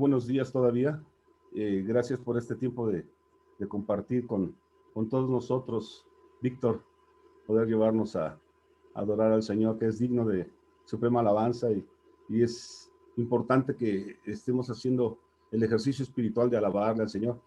buenos días todavía. Gracias por este tiempo de compartir con todos nosotros, Víctor, poder llevarnos a adorar al Señor, que es digno de suprema alabanza y es importante que estemos haciendo el ejercicio espiritual de alabarle al Señor.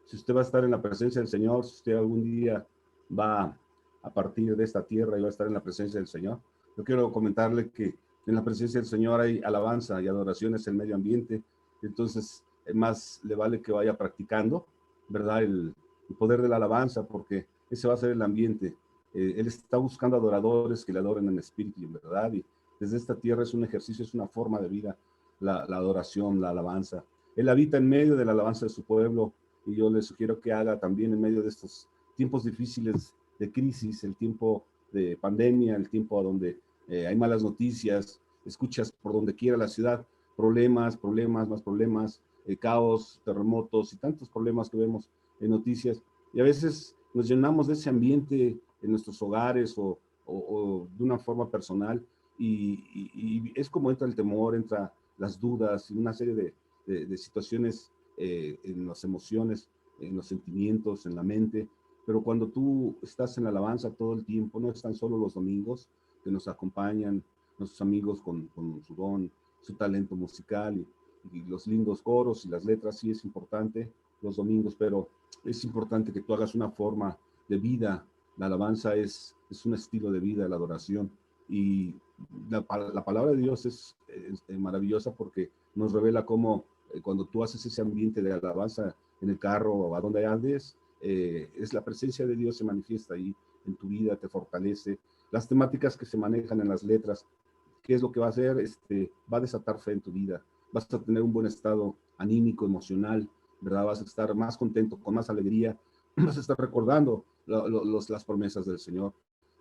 Si usted va a estar en la presencia del Señor, si usted algún día va a partir de esta tierra y va a estar en la presencia del Señor, yo quiero comentarle que en la presencia del Señor hay alabanza y adoraciones en medio ambiente. Entonces, más le vale que vaya practicando, ¿verdad? El poder de la alabanza, porque ese va a ser el ambiente. Él está buscando adoradores que le adoren en espíritu y en verdad. Y desde esta tierra es un ejercicio, es una forma de vida, la adoración, la alabanza. Él habita en medio de la alabanza de su pueblo y yo le sugiero que haga también en medio de estos tiempos difíciles de crisis, el tiempo de pandemia, el tiempo donde hay malas noticias, escuchas por donde quiera la ciudad, problemas, más problemas, caos, terremotos y tantos problemas que vemos en noticias. Y a veces nos llenamos de ese ambiente en nuestros hogares o de una forma personal y es como entra el temor, entra las dudas y una serie de situaciones en las emociones, en los sentimientos, en la mente. Pero cuando tú estás en la alabanza todo el tiempo, no están solo los domingos que nos acompañan nuestros amigos con su don, su talento musical y los lindos coros y las letras, sí es importante los domingos, pero es importante que tú hagas una forma de vida. La alabanza es un estilo de vida, la adoración. Y la palabra de Dios es maravillosa porque nos revela cómo cuando tú haces ese ambiente de alabanza en el carro o a donde andes, es la presencia de Dios se manifiesta ahí en tu vida, te fortalece. Las temáticas que se manejan en las letras, ¿qué es lo que va a hacer? Va a desatar fe en tu vida, vas a tener un buen estado anímico, emocional, ¿verdad? Vas a estar más contento, con más alegría, vas a estar recordando las promesas del Señor.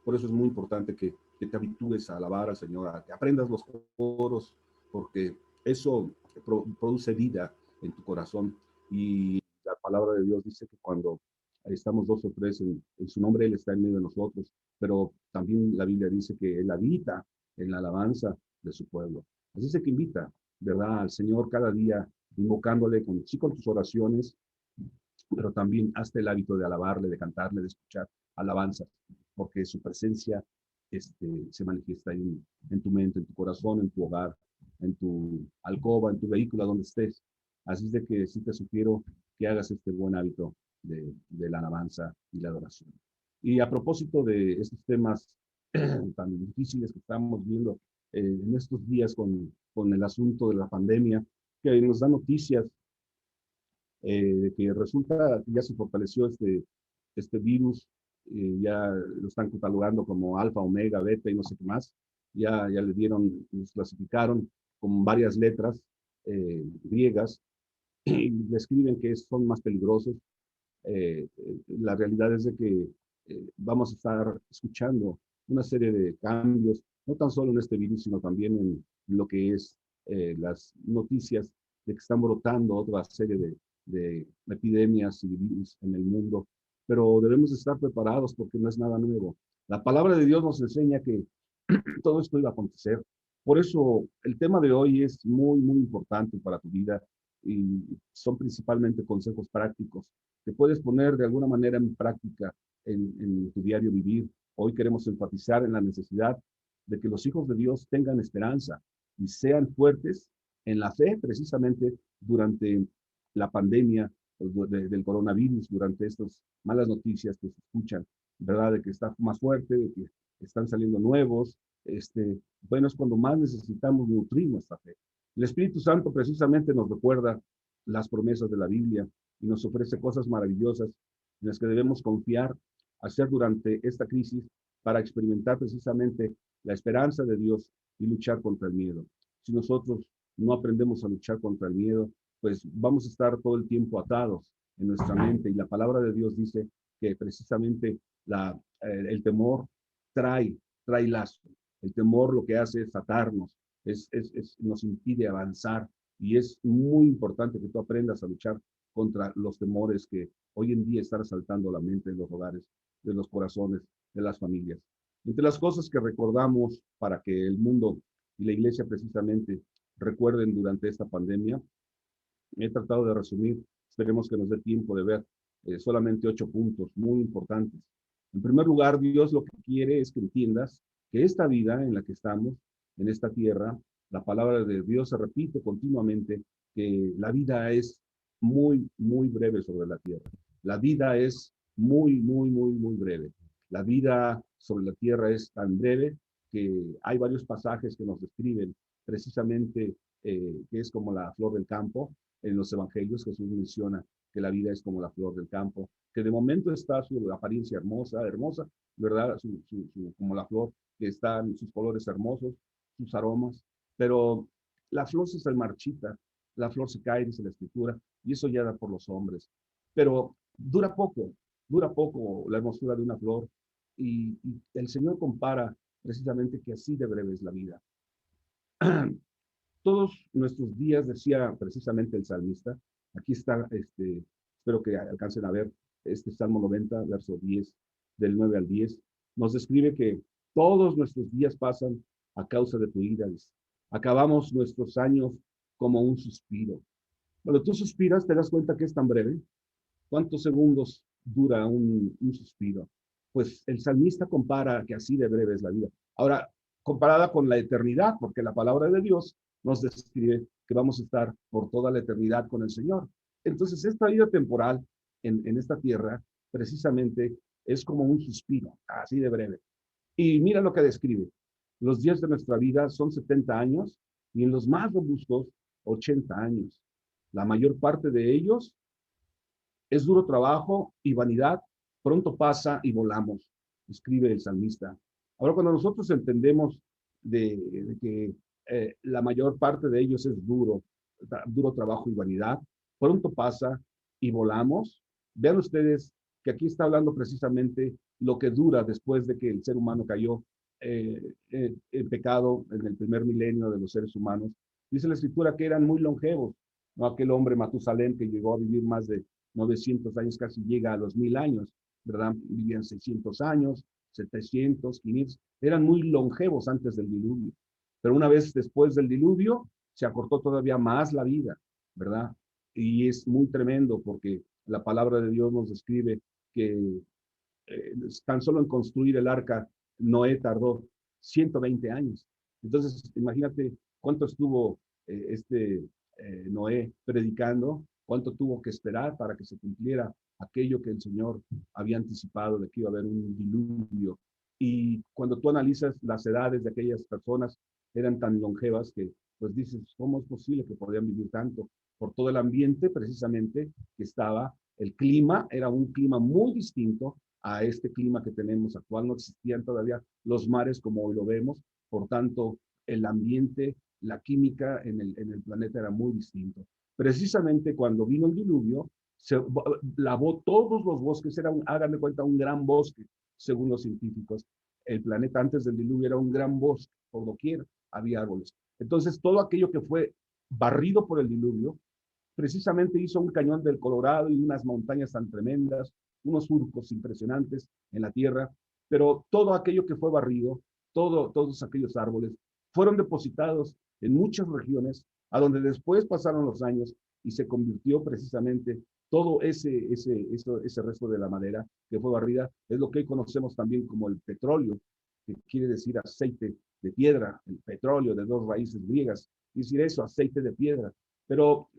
Por eso es muy importante que te habitúes a alabar al Señor, a que aprendas los coros, porque eso produce vida en tu corazón. Y la palabra de Dios dice que cuando estamos dos o tres en su nombre, Él está en medio de nosotros, pero también la Biblia dice que Él habita en la alabanza de su pueblo. Así es que invita, ¿verdad?, al Señor cada día, invocándole sí con tus oraciones, pero también hazte el hábito de alabarle, de cantarle, de escuchar alabanzas, porque su presencia se manifiesta en tu mente, en tu corazón, en tu hogar, en tu alcoba, en tu vehículo, donde estés. Así es de que sí te sugiero que hagas este buen hábito de la alabanza y la adoración. Y a propósito de estos temas tan difíciles que estamos viendo en estos días con el asunto de la pandemia, que nos da noticias de que resulta que ya se fortaleció este virus, ya lo están catalogando como alfa, omega, beta y no sé qué más, ya le dieron, los clasificaron con varias letras griegas y le escriben que son más peligrosos. La realidad es de que vamos a estar escuchando una serie de cambios, no tan solo en este virus, sino también en lo que es las noticias de que están brotando otra serie de epidemias y virus en el mundo, pero debemos estar preparados porque no es nada nuevo. La palabra de Dios nos enseña que todo esto iba a acontecer. Por eso el tema de hoy es muy, muy importante para tu vida y son principalmente consejos prácticos que puedes poner de alguna manera en práctica en tu diario vivir. Hoy queremos enfatizar en la necesidad de que los hijos de Dios tengan esperanza y sean fuertes en la fe precisamente durante la pandemia del coronavirus, durante estas malas noticias que se escuchan, ¿verdad? De que está más fuerte, de que están saliendo nuevos. Bueno, es cuando más necesitamos nutrir nuestra fe. El Espíritu Santo precisamente nos recuerda las promesas de la Biblia y nos ofrece cosas maravillosas en las que debemos confiar, hacer durante esta crisis para experimentar precisamente la esperanza de Dios y luchar contra el miedo. Si nosotros no aprendemos a luchar contra el miedo, pues vamos a estar todo el tiempo atados en nuestra mente y la palabra de Dios dice que precisamente el temor trae lazo. El temor lo que hace es atarnos, nos impide avanzar y es muy importante que tú aprendas a luchar contra los temores que hoy en día están asaltando la mente de los hogares, de los corazones, de las familias. Entre las cosas que recordamos para que el mundo y la iglesia precisamente recuerden durante esta pandemia, He tratado de resumir, esperemos que nos dé tiempo de ver solamente 8 puntos muy importantes. En primer lugar, Dios lo que quiere es que entiendas que esta vida en la que estamos, en esta tierra, la palabra de Dios se repite continuamente, que la vida es muy, muy breve sobre la tierra. La vida es muy, muy, muy, muy breve. La vida sobre la tierra es tan breve que hay varios pasajes que nos describen precisamente que es como la flor del campo. En los evangelios Jesús menciona que la vida es como la flor del campo, que de momento está su apariencia hermosa, hermosa, ¿verdad? Como la flor, que están sus colores hermosos, sus aromas, pero la flor se marchita, la flor se cae, dice la escritura, y eso ya da por los hombres. Pero dura poco la hermosura de una flor, y el Señor compara precisamente que así de breve es la vida. Todos nuestros días, decía precisamente el salmista, aquí está, espero que alcancen a ver este Salmo 90, verso 10, del 9 al 10, nos describe que todos nuestros días pasan a causa de tu ira. Acabamos nuestros años como un suspiro. Cuando tú suspiras, te das cuenta que es tan breve. ¿Cuántos segundos dura un suspiro? Pues el salmista compara que así de breve es la vida. Ahora, comparada con la eternidad, porque la palabra de Dios nos describe que vamos a estar por toda la eternidad con el Señor. Entonces, esta vida temporal en esta tierra, precisamente, es como un suspiro, así de breve. Y mira lo que describe. Los días de nuestra vida son 70 años y en los más robustos, 80 años. La mayor parte de ellos es duro trabajo y vanidad, pronto pasa y volamos, escribe el salmista. Ahora, cuando nosotros entendemos de que la mayor parte de ellos es duro trabajo y vanidad, pronto pasa y volamos, vean ustedes que aquí está hablando precisamente lo que dura después de que el ser humano cayó en pecado en el primer milenio de los seres humanos. Dice la escritura que eran muy longevos, ¿no? Aquel hombre Matusalén que llegó a vivir más de 900 años, casi llega a los 1000 años, ¿verdad? Vivían 600 años, 700, 500, eran muy longevos antes del diluvio. Pero una vez después del diluvio, se acortó todavía más la vida, ¿verdad? Y es muy tremendo porque la palabra de Dios nos describe que tan solo en construir el arca, Noé tardó 120 años. Entonces, imagínate cuánto estuvo Noé predicando, cuánto tuvo que esperar para que se cumpliera aquello que el Señor había anticipado de que iba a haber un diluvio. Y cuando tú analizas las edades de aquellas personas, eran tan longevas que pues dices, ¿cómo es posible que podían vivir tanto? Por todo el ambiente precisamente que estaba, el clima era un clima muy distinto a este clima que tenemos actual. No existían todavía los mares como hoy lo vemos, por tanto, el ambiente, la química en el planeta era muy distinto. Precisamente cuando vino el diluvio, se lavó todos los bosques, háganme cuenta, un gran bosque, según los científicos. El planeta antes del diluvio era un gran bosque, por doquier había árboles. Entonces, todo aquello que fue barrido por el diluvio, precisamente hizo un cañón del Colorado y unas montañas tan tremendas, unos surcos impresionantes en la tierra, pero todo aquello que fue barrido, todos aquellos árboles, fueron depositados en muchas regiones, a donde después pasaron los años y se convirtió precisamente todo ese resto de la madera que fue barrida, es lo que hoy conocemos también como el petróleo, que quiere decir aceite de piedra, el petróleo de dos raíces griegas, decir eso, aceite de piedra. Pero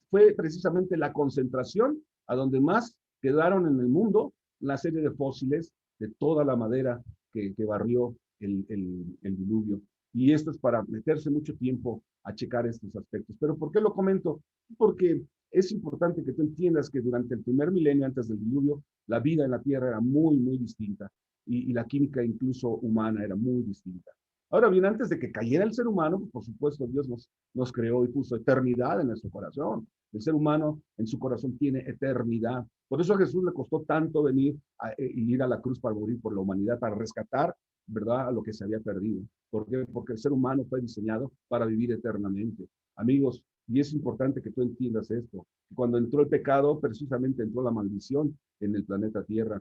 fue precisamente la concentración a donde más quedaron en el mundo la serie de fósiles de toda la madera que barrió el diluvio. Y esto es para meterse mucho tiempo a checar estos aspectos. ¿Pero por qué lo comento? Porque es importante que tú entiendas que durante el primer milenio antes del diluvio, la vida en la Tierra era muy, muy distinta y la química incluso humana era muy distinta. Ahora bien, antes de que cayera el ser humano, pues, por supuesto, Dios nos creó y puso eternidad en nuestro corazón. El ser humano en su corazón tiene eternidad. Por eso a Jesús le costó tanto venir y ir a la cruz para morir por la humanidad, para rescatar, ¿verdad?, a lo que se había perdido. ¿Por qué? Porque el ser humano fue diseñado para vivir eternamente. Amigos, y es importante que tú entiendas esto. Cuando entró el pecado, precisamente entró la maldición en el planeta Tierra.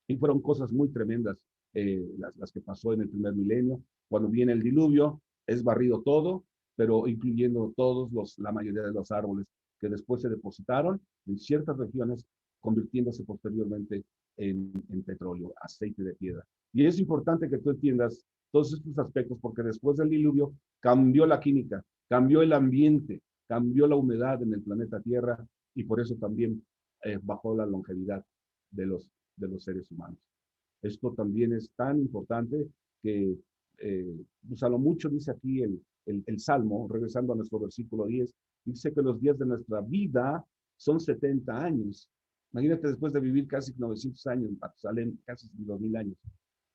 Y fueron cosas muy tremendas las que pasó en el primer milenio. Cuando viene el diluvio, es barrido todo, pero incluyendo la mayoría de los árboles. que después se depositaron en ciertas regiones, convirtiéndose posteriormente en petróleo, aceite de piedra. Y es importante que tú entiendas todos estos aspectos, porque después del diluvio cambió la química, cambió el ambiente, cambió la humedad en el planeta Tierra, y por eso también bajó la longevidad de los seres humanos. Esto también es tan importante que, pues a lo mucho dice aquí el Salmo, regresando a nuestro versículo 10, dice que los días de nuestra vida son 70 años. Imagínate después de vivir casi 900 años, salen casi 2000 años,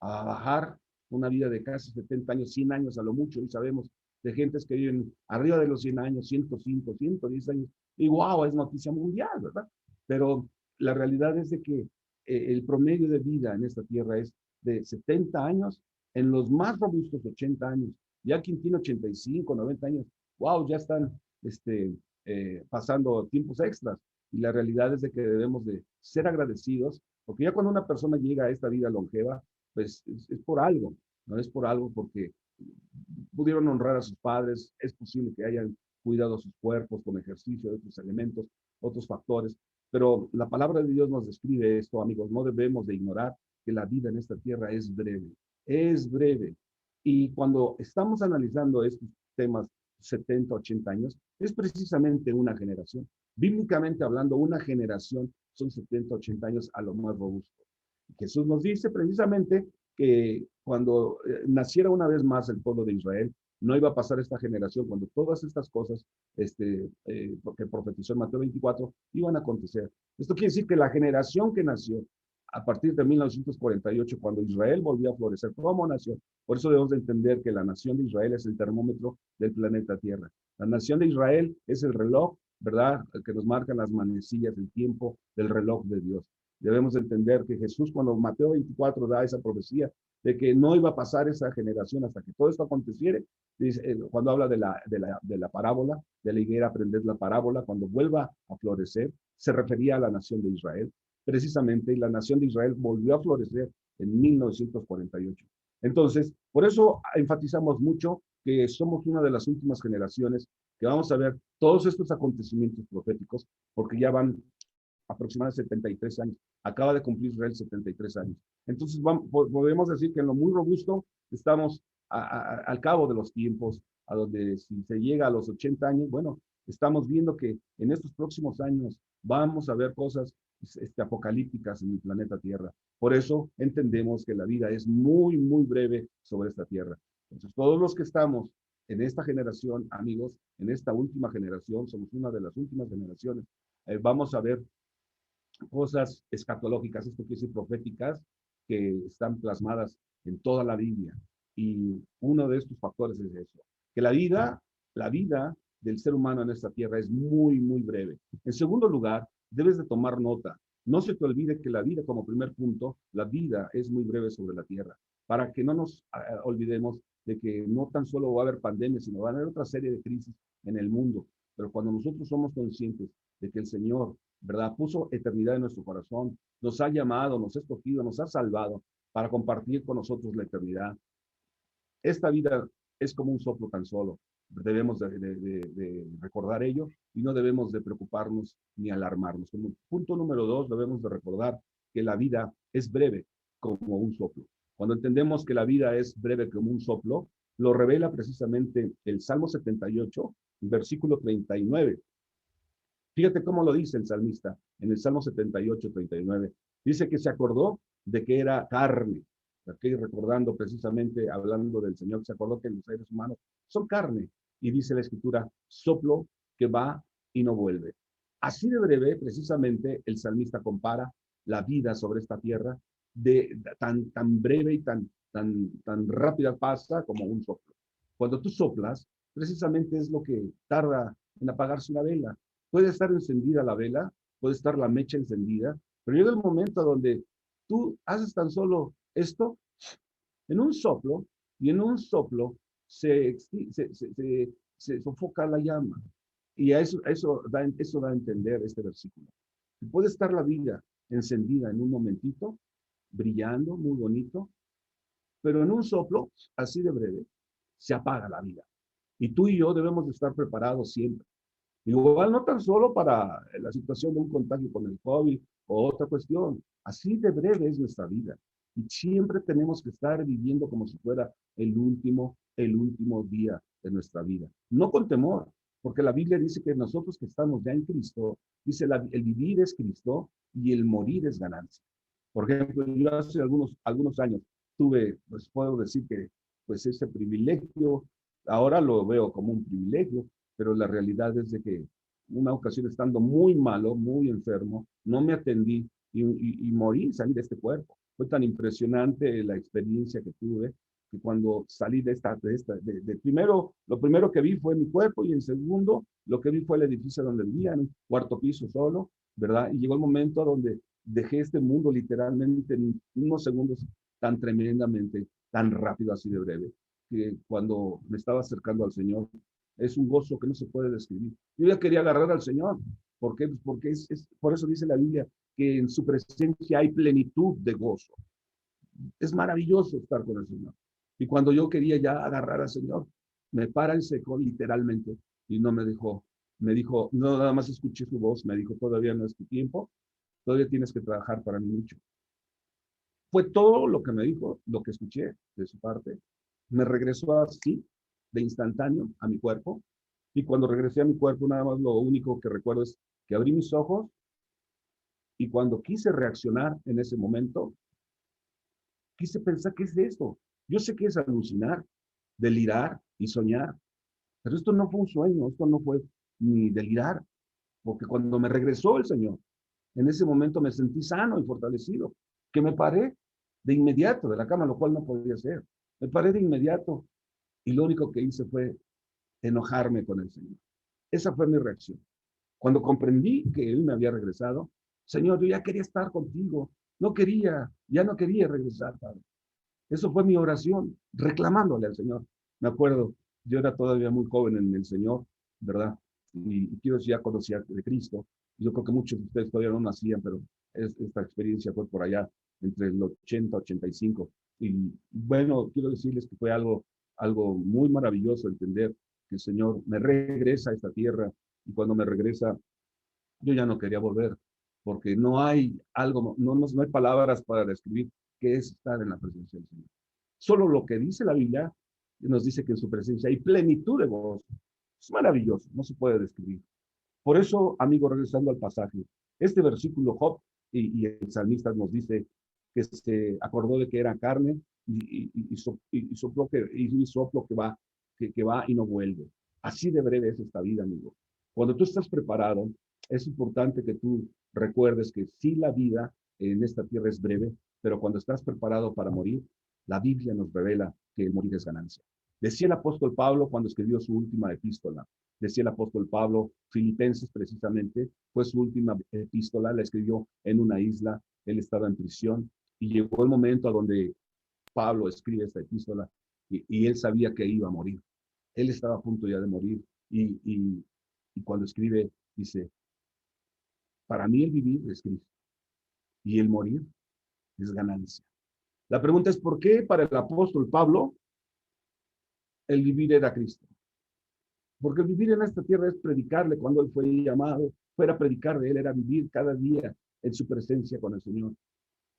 a bajar una vida de casi 70 años, 100 años a lo mucho, y sabemos de gentes que viven arriba de los 100 años, 105, 110 años, y wow, es noticia mundial, ¿verdad? Pero la realidad es de que el promedio de vida en esta tierra es de 70 años, en los más robustos 80 años. Ya quien tiene 85, 90 años, wow, ya están pasando tiempos extras. Y la realidad es de que debemos de ser agradecidos, porque ya cuando una persona llega a esta vida longeva, pues es por algo, no es por algo porque pudieron honrar a sus padres, es posible que hayan cuidado sus cuerpos con ejercicio de otros elementos, otros factores, pero la palabra de Dios nos describe esto, amigos. No debemos de ignorar que la vida en esta tierra es breve, es breve. Y cuando estamos analizando estos temas 70, 80 años, es precisamente una generación. Bíblicamente hablando, una generación son 70, 80 años a lo más robusto. Jesús nos dice precisamente que cuando naciera una vez más el pueblo de Israel, no iba a pasar esta generación cuando todas estas cosas que profetizó en Mateo 24 iban a acontecer. Esto quiere decir que la generación que nació a partir de 1948, cuando Israel volvió a florecer como nación, por eso debemos de entender que la nación de Israel es el termómetro del planeta Tierra. La nación de Israel es el reloj, ¿verdad?, el que nos marcan las manecillas del tiempo del reloj de Dios. Debemos entender que Jesús, cuando Mateo 24 da esa profecía de que no iba a pasar esa generación hasta que todo esto aconteciera, dice, cuando habla de la parábola, de la higuera, aprended la parábola, cuando vuelva a florecer, se refería a la nación de Israel, precisamente, y la nación de Israel volvió a florecer en 1948. Entonces, por eso enfatizamos mucho que somos una de las últimas generaciones que vamos a ver todos estos acontecimientos proféticos, porque ya van aproximadamente 73 años. Acaba de cumplir Israel 73 años. Entonces, podemos decir que en lo muy robusto estamos al cabo de los tiempos, a donde si se llega a los 80 años, bueno, estamos viendo que en estos próximos años vamos a ver cosas apocalípticas en el planeta Tierra. Por eso entendemos que la vida es muy, muy breve sobre esta Tierra. Entonces, todos los que estamos en esta generación, amigos, en esta última generación, somos una de las últimas generaciones, vamos a ver cosas escatológicas, esto quiere decir proféticas, que están plasmadas en toda la Biblia. Y uno de estos factores es eso, que la vida del ser humano en esta tierra es muy, muy breve. En segundo lugar, debes de tomar nota. No se te olvide que la vida, como primer punto, la vida es muy breve sobre la tierra, para que no nos olvidemos de que no tan solo va a haber pandemias, sino va a haber otra serie de crisis en el mundo. Pero cuando nosotros somos conscientes de que el Señor, ¿verdad?, puso eternidad en nuestro corazón, nos ha llamado, nos ha escogido, nos ha salvado para compartir con nosotros la eternidad. Esta vida es como un soplo tan solo. Debemos de recordar ello y no debemos de preocuparnos ni alarmarnos. Como punto número 2, debemos de recordar que la vida es breve como un soplo. Cuando entendemos que la vida es breve como un soplo, lo revela precisamente el Salmo 78, versículo 39. Fíjate cómo lo dice el salmista en el Salmo 78, 39. Dice que se acordó de que era carne. Aquí recordando precisamente, hablando del Señor, se acordó que los seres humanos son carne. Y dice la Escritura, soplo que va y no vuelve. Así de breve, precisamente, el salmista compara la vida sobre esta tierra de tan breve y tan rápida pasa como un soplo. Cuando tú soplas, precisamente es lo que tarda en apagarse una vela. Puede estar encendida la vela, puede estar la mecha encendida, pero llega el momento donde tú haces tan solo esto en un soplo, y en un soplo se sofoca la llama. Y eso da a entender este versículo. Puede estar la vida encendida en un momentito, brillando, muy bonito, pero en un soplo, así de breve, se apaga la vida. Y tú y yo debemos de estar preparados siempre Igual no tan solo para la situación de un contagio con el COVID o otra cuestión. Así de breve es nuestra vida. Y siempre tenemos que estar viviendo como si fuera el último día de nuestra vida. No con temor, porque la Biblia dice que nosotros que estamos ya en Cristo, dice el vivir es Cristo y el morir es ganancia. Por ejemplo, yo hace algunos años tuve, pues puedo decir que pues ese privilegio, ahora lo veo como un privilegio, pero la realidad es de que una ocasión estando muy malo, muy enfermo, no me atendí y morí, salí de este cuerpo. Fue tan impresionante la experiencia que tuve que cuando salí primero, lo primero que vi fue mi cuerpo y en segundo, lo que vi fue el edificio donde vivía, en un cuarto piso solo, ¿verdad? Y llegó el momento donde dejé este mundo literalmente en unos segundos tan tremendamente, tan rápido, así de breve, que cuando me estaba acercando al Señor, es un gozo que no se puede describir. Yo ya quería agarrar al Señor. ¿Por qué? Pues porque por eso dice la Biblia que en su presencia hay plenitud de gozo. Es maravilloso estar con el Señor. Y cuando yo quería ya agarrar al Señor, me para en seco, literalmente, y no me dejó. Me dijo, no, nada más escuché su voz, me dijo, todavía no es tu tiempo, todavía tienes que trabajar para mí mucho. Fue todo lo que me dijo, lo que escuché de su parte. Me regresó así, de instantáneo, a mi cuerpo. Y cuando regresé a mi cuerpo, nada más lo único que recuerdo es que abrí mis ojos y cuando quise reaccionar en ese momento, quise pensar, ¿qué es esto? Yo sé que es alucinar, delirar y soñar, pero esto no fue un sueño, esto no fue ni delirar, porque cuando me regresó el Señor, en ese momento me sentí sano y fortalecido, que me paré de inmediato de la cama, lo cual no podía hacer. Me paré de inmediato y lo único que hice fue enojarme con el Señor. Esa fue mi reacción. Cuando comprendí que Él me había regresado, Señor, yo ya quería estar contigo. No quería, ya no quería regresar, Padre. Eso fue mi oración, reclamándole al Señor. Me acuerdo, yo era todavía muy joven en el Señor, ¿verdad? Y quiero decir, ya conocía de Cristo. Yo creo que muchos de ustedes todavía no nacían, pero esta experiencia fue por allá, entre el 80 y 85. Y bueno, quiero decirles que fue algo muy maravilloso entender que el Señor me regresa a esta tierra y cuando me regresa, yo ya no quería volver, porque no hay algo, no hay palabras para describir qué es estar en la presencia del Señor. Solo lo que dice la Biblia nos dice que en su presencia hay plenitud de gozo. Es maravilloso, no se puede describir. Por eso, amigo, regresando al pasaje, este versículo Job y el salmista nos dice que se acordó de que era carne y sopló y soplo que va y no vuelve. Así de breve es esta vida, amigo. Cuando tú estás preparado, es importante que tú recuerdes que sí la vida en esta tierra es breve, pero cuando estás preparado para morir, la Biblia nos revela que el morir es ganancia. Decía el apóstol Pablo cuando escribió su última epístola, decía el apóstol Pablo, Filipenses precisamente, fue su última epístola, la escribió en una isla, él estaba en prisión y llegó el momento a donde Pablo escribe esta epístola y él sabía que iba a morir. Él estaba a punto ya de morir y cuando escribe dice, para mí el vivir es Cristo y el morir es ganancia. La pregunta es, ¿por qué para el apóstol Pablo el vivir era Cristo? Porque vivir en esta tierra es predicarle cuando él fue llamado, fuera predicar de él, era vivir cada día en su presencia con el Señor,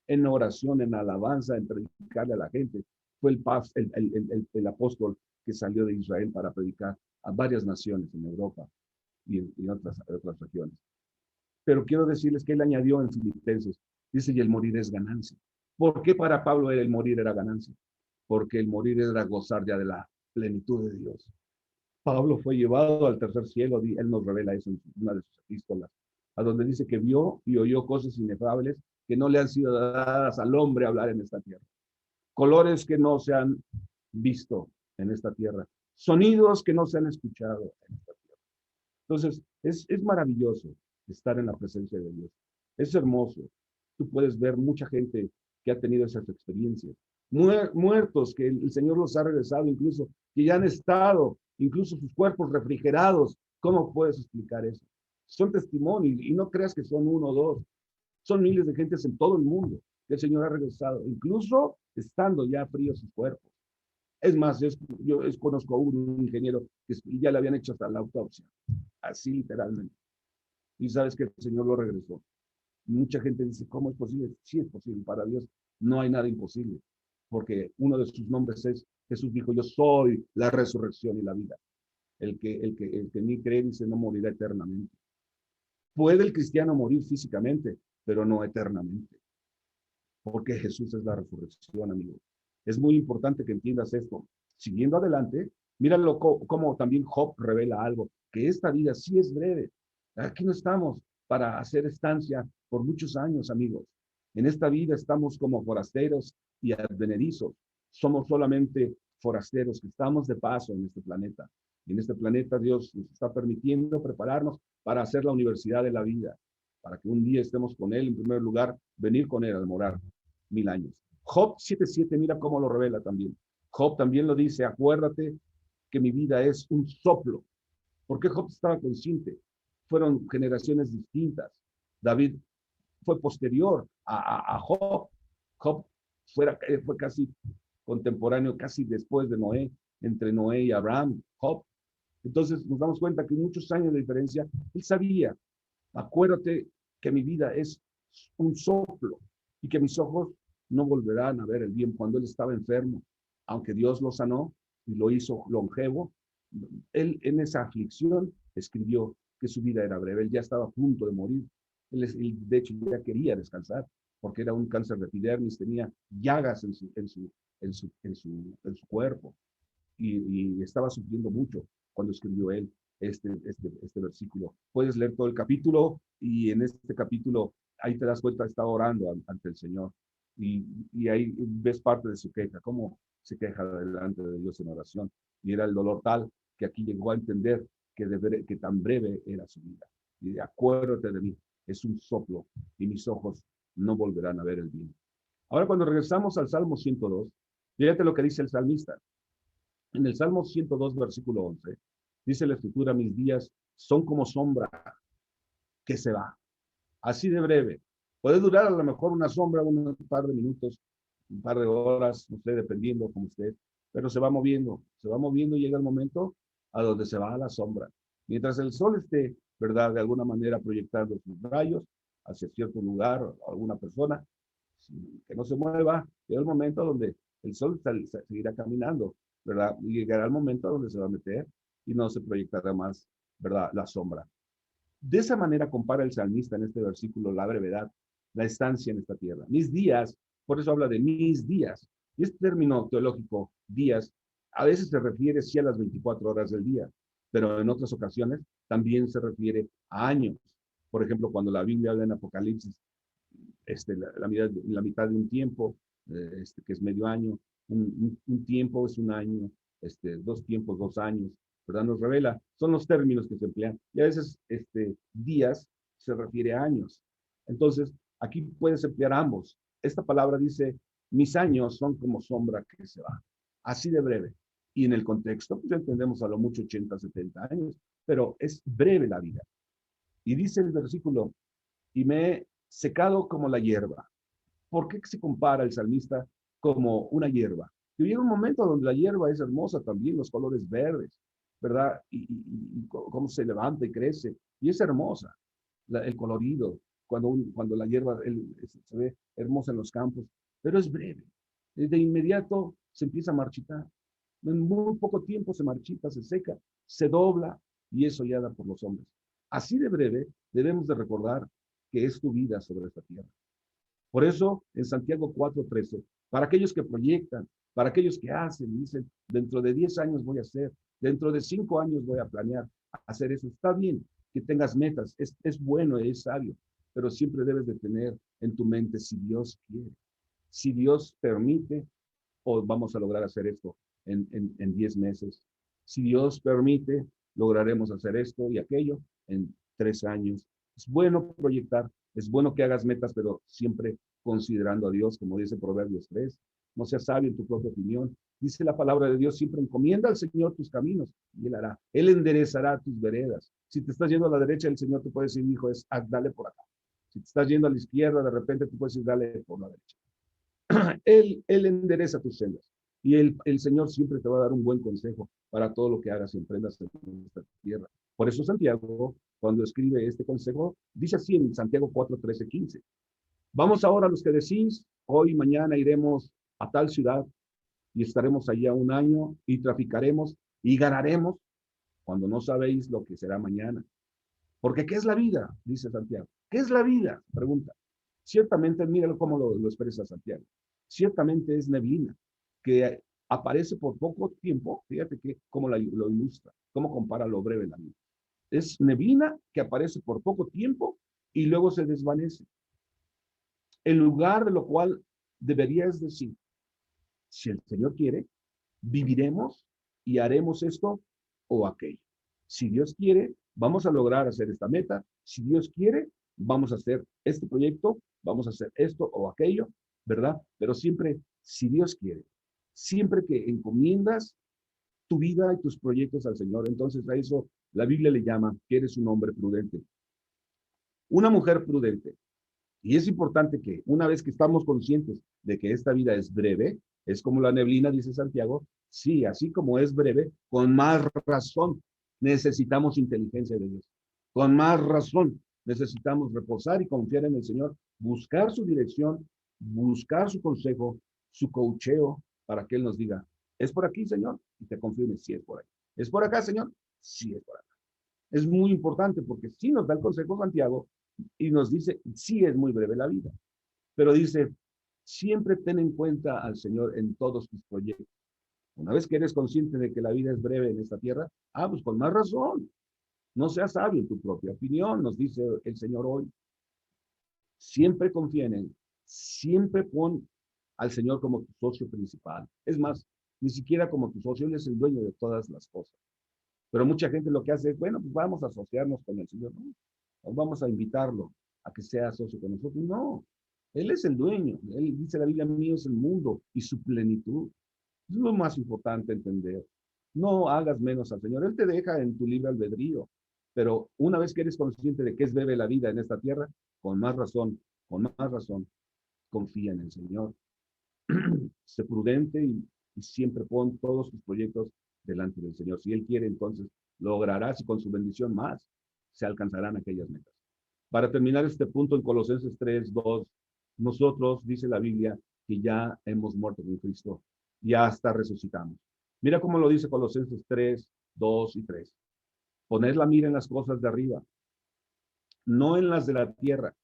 en oración, en alabanza, en predicarle a la gente. Fue el apóstol que salió de Israel para predicar a varias naciones en Europa y otras regiones. Pero quiero decirles que él añadió en Filipenses, dice, y el morir es ganancia. ¿Por qué para Pablo el morir era ganancia? Porque el morir era gozar ya de la plenitud de Dios. Pablo fue llevado al tercer cielo, él nos revela eso en una de sus epístolas, a donde dice que vio y oyó cosas inefables que no le han sido dadas al hombre hablar en esta tierra. Colores que no se han visto en esta tierra. Sonidos que no se han escuchado en esta tierra. Entonces, es maravilloso estar en la presencia de Dios. Es hermoso. Tú puedes ver mucha gente que ha tenido esas experiencias. Muertos que el Señor los ha regresado, incluso que ya han estado, incluso sus cuerpos refrigerados. ¿Cómo puedes explicar eso? Son testimonios y no creas que son uno o dos. Son miles de gentes en todo el mundo que el Señor ha regresado, incluso estando ya fríos sus cuerpos. Es más, conozco a un ingeniero que ya le habían hecho hasta la autopsia, así literalmente. Y sabes que el Señor lo regresó. Mucha gente dice, ¿cómo es posible? Sí es posible, para Dios no hay nada imposible, porque uno de sus nombres es, Jesús dijo, yo soy la resurrección y la vida. El que en mí cree dice, no morirá eternamente. Puede el cristiano morir físicamente, pero no eternamente, porque Jesús es la resurrección, amigo. Es muy importante que entiendas esto. Siguiendo adelante, míralo como también Job revela algo, que esta vida sí es breve. Aquí no estamos para hacer estancia por muchos años, amigos. En esta vida estamos como forasteros y advenedizos. Somos solamente forasteros que estamos de paso en este planeta. Y en este planeta Dios nos está permitiendo prepararnos para hacer la universidad de la vida, para que un día estemos con Él, en primer lugar, venir con Él a morar 1000 años. Job 7:7, mira cómo lo revela también. Job también lo dice, acuérdate que mi vida es un soplo. ¿Por qué Job estaba consciente? Fueron generaciones distintas. David fue posterior a Job. Job fue casi contemporáneo, casi después de Noé, entre Noé y Abraham, Job. Entonces nos damos cuenta que muchos años de diferencia, él sabía, acuérdate que mi vida es un soplo y que mis ojos no volverán a ver el bien. Cuando él estaba enfermo, aunque Dios lo sanó y lo hizo longevo, él en esa aflicción escribió que su vida era breve. Él ya estaba a punto de morir. Él de hecho, ya quería descansar porque era un cáncer de epidermis, tenía llagas en su cuerpo y estaba sufriendo mucho cuando escribió él este versículo. Puedes leer todo el capítulo y en este capítulo ahí te das cuenta, está orando ante el Señor y ahí ves parte de su queja, cómo se queja delante de Dios en oración. Y era el dolor tal que aquí llegó a entender que tan breve era su vida. Y acuérdate de mí, es un soplo y mis ojos no volverán a ver el bien. Ahora cuando regresamos al Salmo 102, fíjate lo que dice el salmista. En el Salmo 102, versículo 11, dice la Escritura, mis días son como sombra que se va, así de breve. Puede durar a lo mejor una sombra, un par de minutos, un par de horas, no sé, dependiendo como usted, pero se va moviendo y llega el momento a donde se va a la sombra. Mientras el sol esté, ¿verdad?, de alguna manera proyectando sus rayos hacia cierto lugar o alguna persona, que no se mueva, llega el momento donde el sol seguirá caminando, ¿verdad? Y llegará el momento donde se va a meter y no se proyectará más, ¿verdad?, la sombra. De esa manera compara el salmista en este versículo la brevedad, la estancia en esta tierra. Mis días, por eso habla de mis días. Y este término teológico, días, a veces se refiere sí a las 24 horas del día, pero en otras ocasiones también se refiere a años. Por ejemplo, cuando la Biblia habla en Apocalipsis, la mitad de un tiempo, que es medio año, un tiempo es un año, 2 tiempos, 2 años, ¿verdad? Nos revela, son los términos que se emplean. Y a veces días se refiere a años. Entonces, aquí puedes emplear ambos. Esta palabra dice, mis años son como sombra que se va, así de breve. Y en el contexto, pues entendemos a lo mucho 80, 70 años, pero es breve la vida. Y dice el versículo, y me he secado como la hierba. ¿Por qué se compara el salmista como una hierba? Y llega un momento donde la hierba es hermosa también, los colores verdes, ¿verdad? Y cómo se levanta y crece. Y es hermosa, el colorido, cuando la hierba se ve hermosa en los campos, pero es breve. De inmediato se empieza a marchitar. En muy poco tiempo se marchita, se seca, se dobla y eso ya da por los hombres. Así de breve debemos de recordar que es tu vida sobre esta tierra. Por eso, en Santiago 4:13, para aquellos que proyectan, para aquellos que hacen, dicen, dentro de 10 años voy a hacer, dentro de 5 años voy a planear hacer eso. Está bien que tengas metas, es bueno, es sabio, pero siempre debes de tener en tu mente si Dios quiere, si Dios permite, o vamos a lograr hacer esto en 10 meses. Si Dios permite, lograremos hacer esto y aquello en 3 años. Es bueno proyectar, es bueno que hagas metas, pero siempre considerando a Dios, como dice Proverbios 3. No seas sabio en tu propia opinión. Dice la palabra de Dios, siempre encomienda al Señor tus caminos y Él hará. Él enderezará tus veredas. Si te estás yendo a la derecha, el Señor te puede decir, hijo, dale por acá. Si te estás yendo a la izquierda, de repente te puede decir, dale por la derecha. Él endereza tus sendas. Y el Señor siempre te va a dar un buen consejo para todo lo que hagas y emprendas en esta tierra. Por eso Santiago, cuando escribe este consejo, dice así en Santiago 4, 13, 15. Vamos ahora los que decís, hoy, mañana iremos a tal ciudad y estaremos allá un año y traficaremos y ganaremos cuando no sabéis lo que será mañana. Porque ¿qué es la vida? Dice Santiago. ¿Qué es la vida? Pregunta. Ciertamente, míralo cómo lo expresa Santiago. Ciertamente es neblina, que aparece por poco tiempo. Fíjate que cómo lo ilustra, cómo compara lo breve la vida. Es neblina que aparece por poco tiempo y luego se desvanece. En lugar de lo cual deberías decir, si el Señor quiere, viviremos y haremos esto o aquello. Si Dios quiere, vamos a lograr hacer esta meta. Si Dios quiere, vamos a hacer este proyecto, vamos a hacer esto o aquello, ¿verdad? Pero siempre, si Dios quiere, siempre que encomiendas tu vida y tus proyectos al Señor, entonces a eso la Biblia le llama que eres un hombre prudente. Una mujer prudente. Y es importante que una vez que estamos conscientes de que esta vida es breve, es como la neblina, dice Santiago, sí, así como es breve, con más razón necesitamos inteligencia de Dios. Con más razón necesitamos reposar y confiar en el Señor, buscar su dirección, buscar su consejo, su coacheo, para que Él nos diga, ¿es por aquí, Señor? Y te confirme si es por ahí. ¿Es por acá, Señor? Sí, es por acá. Es muy importante porque sí nos da el consejo Santiago y nos dice, sí es muy breve la vida, pero dice, siempre ten en cuenta al Señor en todos tus proyectos. Una vez que eres consciente de que la vida es breve en esta tierra, pues con más razón, no seas sabio en tu propia opinión, nos dice el Señor hoy. Siempre confía en Él, siempre pon al Señor como tu socio principal. Es más, ni siquiera como tu socio, Él es el dueño de todas las cosas. Pero mucha gente lo que hace es, bueno, pues vamos a asociarnos con el Señor, ¿no? O vamos a invitarlo a que sea socio con nosotros. No, Él es el dueño. Él dice la Biblia, mío es el mundo y su plenitud. Es lo más importante entender. No hagas menos al Señor. Él te deja en tu libre albedrío. Pero una vez que eres consciente de que es breve la vida en esta tierra, con más razón, confía en el Señor. Sé prudente y siempre pon todos tus proyectos delante del Señor. Si Él quiere, entonces lograrás y con su bendición más se alcanzarán aquellas metas. Para terminar este punto en Colosenses 3, 2, nosotros, dice la Biblia, que ya hemos muerto con Cristo y hasta resucitamos. Mira cómo lo dice Colosenses 3, 2 y 3. Poned la mira en las cosas de arriba, no en las de la tierra,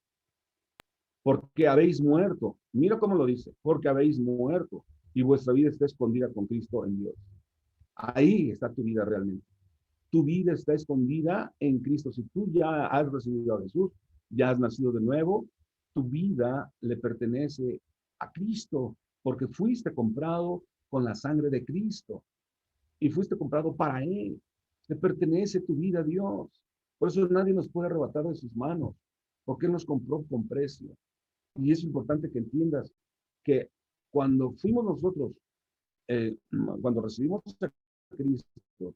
porque habéis muerto. Mira cómo lo dice, porque habéis muerto y vuestra vida está escondida con Cristo en Dios. Ahí está tu vida realmente. Tu vida está escondida en Cristo. Si tú ya has recibido a Jesús, ya has nacido de nuevo, tu vida le pertenece a Cristo, porque fuiste comprado con la sangre de Cristo y fuiste comprado para Él. Le pertenece tu vida a Dios. Por eso nadie nos puede arrebatar de sus manos, porque Él nos compró con precio. Y es importante que entiendas que cuando fuimos nosotros, cuando recibimos a Cristo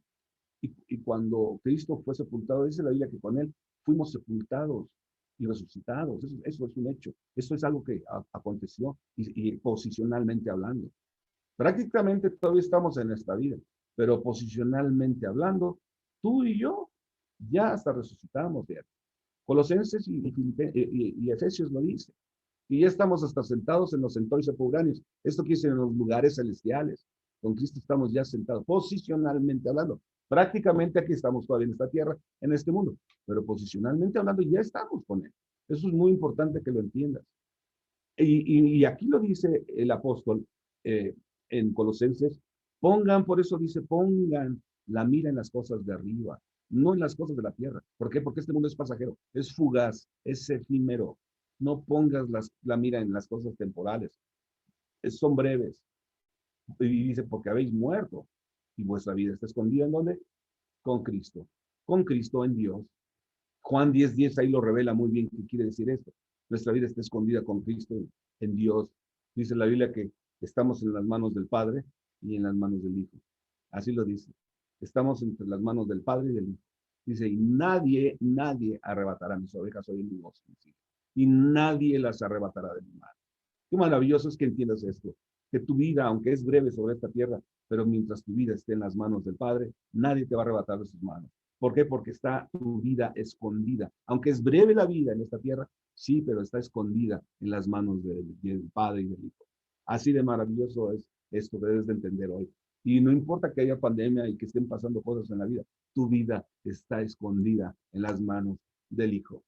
y cuando Cristo fue sepultado, dice la Biblia que con Él fuimos sepultados y resucitados. Eso es un hecho. Eso es algo que aconteció y posicionalmente hablando. Prácticamente todavía estamos en esta vida, pero posicionalmente hablando, tú y yo ya hasta resucitamos. ¿Cierto? Colosenses y Efesios lo dice. Y ya estamos hasta sentados en los centurios sepulcráneos. Esto quiere decir en los lugares celestiales. Con Cristo estamos ya sentados, posicionalmente hablando. Prácticamente aquí estamos todavía en esta tierra, en este mundo, pero posicionalmente hablando ya estamos con Él. Eso es muy importante que lo entiendas. Y aquí lo dice el apóstol en Colosenses, por eso dice, pongan la mira en las cosas de arriba, no en las cosas de la tierra. ¿Por qué? Porque este mundo es pasajero, es fugaz, es efímero. No pongas la mira en las cosas temporales, son breves. Y dice, porque habéis muerto y vuestra vida está escondida ¿en dónde? Con Cristo en Dios. Juan 10:10 ahí lo revela muy bien qué quiere decir esto. Nuestra vida está escondida con Cristo en Dios. Dice la Biblia que estamos en las manos del Padre y en las manos del Hijo. Así lo dice. Estamos entre las manos del Padre y del Hijo. Dice, y nadie arrebatará mis ovejas hoy en mi voz. Y nadie las arrebatará de mi mano. Qué maravilloso es que entiendas esto, que tu vida, aunque es breve sobre esta tierra, pero mientras tu vida esté en las manos del Padre, nadie te va a arrebatar de sus manos. ¿Por qué? Porque está tu vida escondida. Aunque es breve la vida en esta tierra, sí, pero está escondida en las manos del Padre y del Hijo. Así de maravilloso es esto que debes de entender hoy. Y no importa que haya pandemia y que estén pasando cosas en la vida, tu vida está escondida en las manos del Hijo.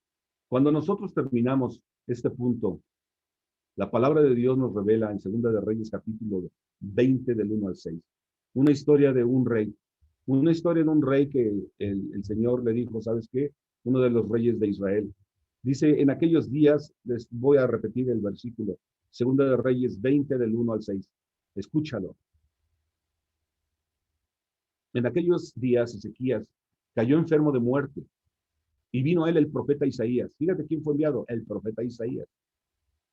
Cuando nosotros terminamos este punto, la palabra de Dios nos revela en Segunda de Reyes, capítulo 20, del 1 al 6, una historia de un rey. Una historia de un rey que el Señor le dijo, ¿sabes qué? Uno de los reyes de Israel. Dice, en aquellos días, les voy a repetir el versículo, Segunda de Reyes 20, del 1 al 6. Escúchalo. En aquellos días, Ezequías cayó enfermo de muerte y vino a él el profeta Isaías. Fíjate quién fue enviado, el profeta Isaías,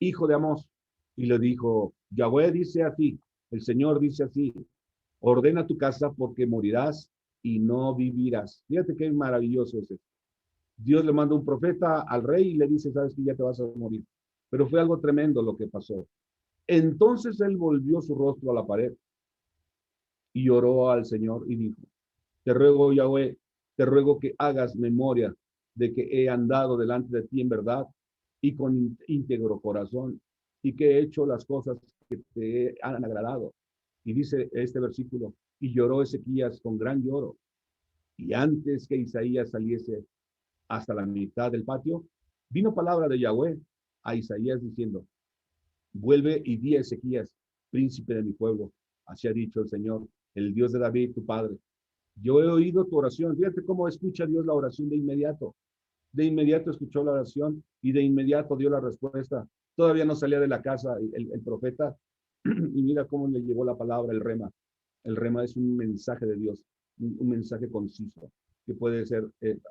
hijo de Amós, y le dijo, Yahweh dice así, el Señor dice así, ordena tu casa porque morirás y no vivirás. Fíjate qué maravilloso es esto. Dios le manda un profeta al rey y le dice, sabes que ya te vas a morir. Pero fue algo tremendo lo que pasó. Entonces él volvió su rostro a la pared y oró al Señor y dijo, te ruego, Yahweh, te ruego que hagas memoria de que he andado delante de ti en verdad y con íntegro corazón y que he hecho las cosas que te han agradado. Y dice este versículo, y lloró Ezequías con gran lloro. Y antes que Isaías saliese hasta la mitad del patio, vino palabra de Yahweh a Isaías diciendo, vuelve y di a Ezequías, príncipe de mi pueblo, así ha dicho el Señor, el Dios de David, tu padre. Yo he oído tu oración. Fíjate cómo escucha Dios la oración de inmediato. De inmediato escuchó la oración y de inmediato dio la respuesta. Todavía no salía de la casa el profeta y mira cómo le llegó la palabra, el rema. El rema es un mensaje de Dios, un mensaje conciso que puede ser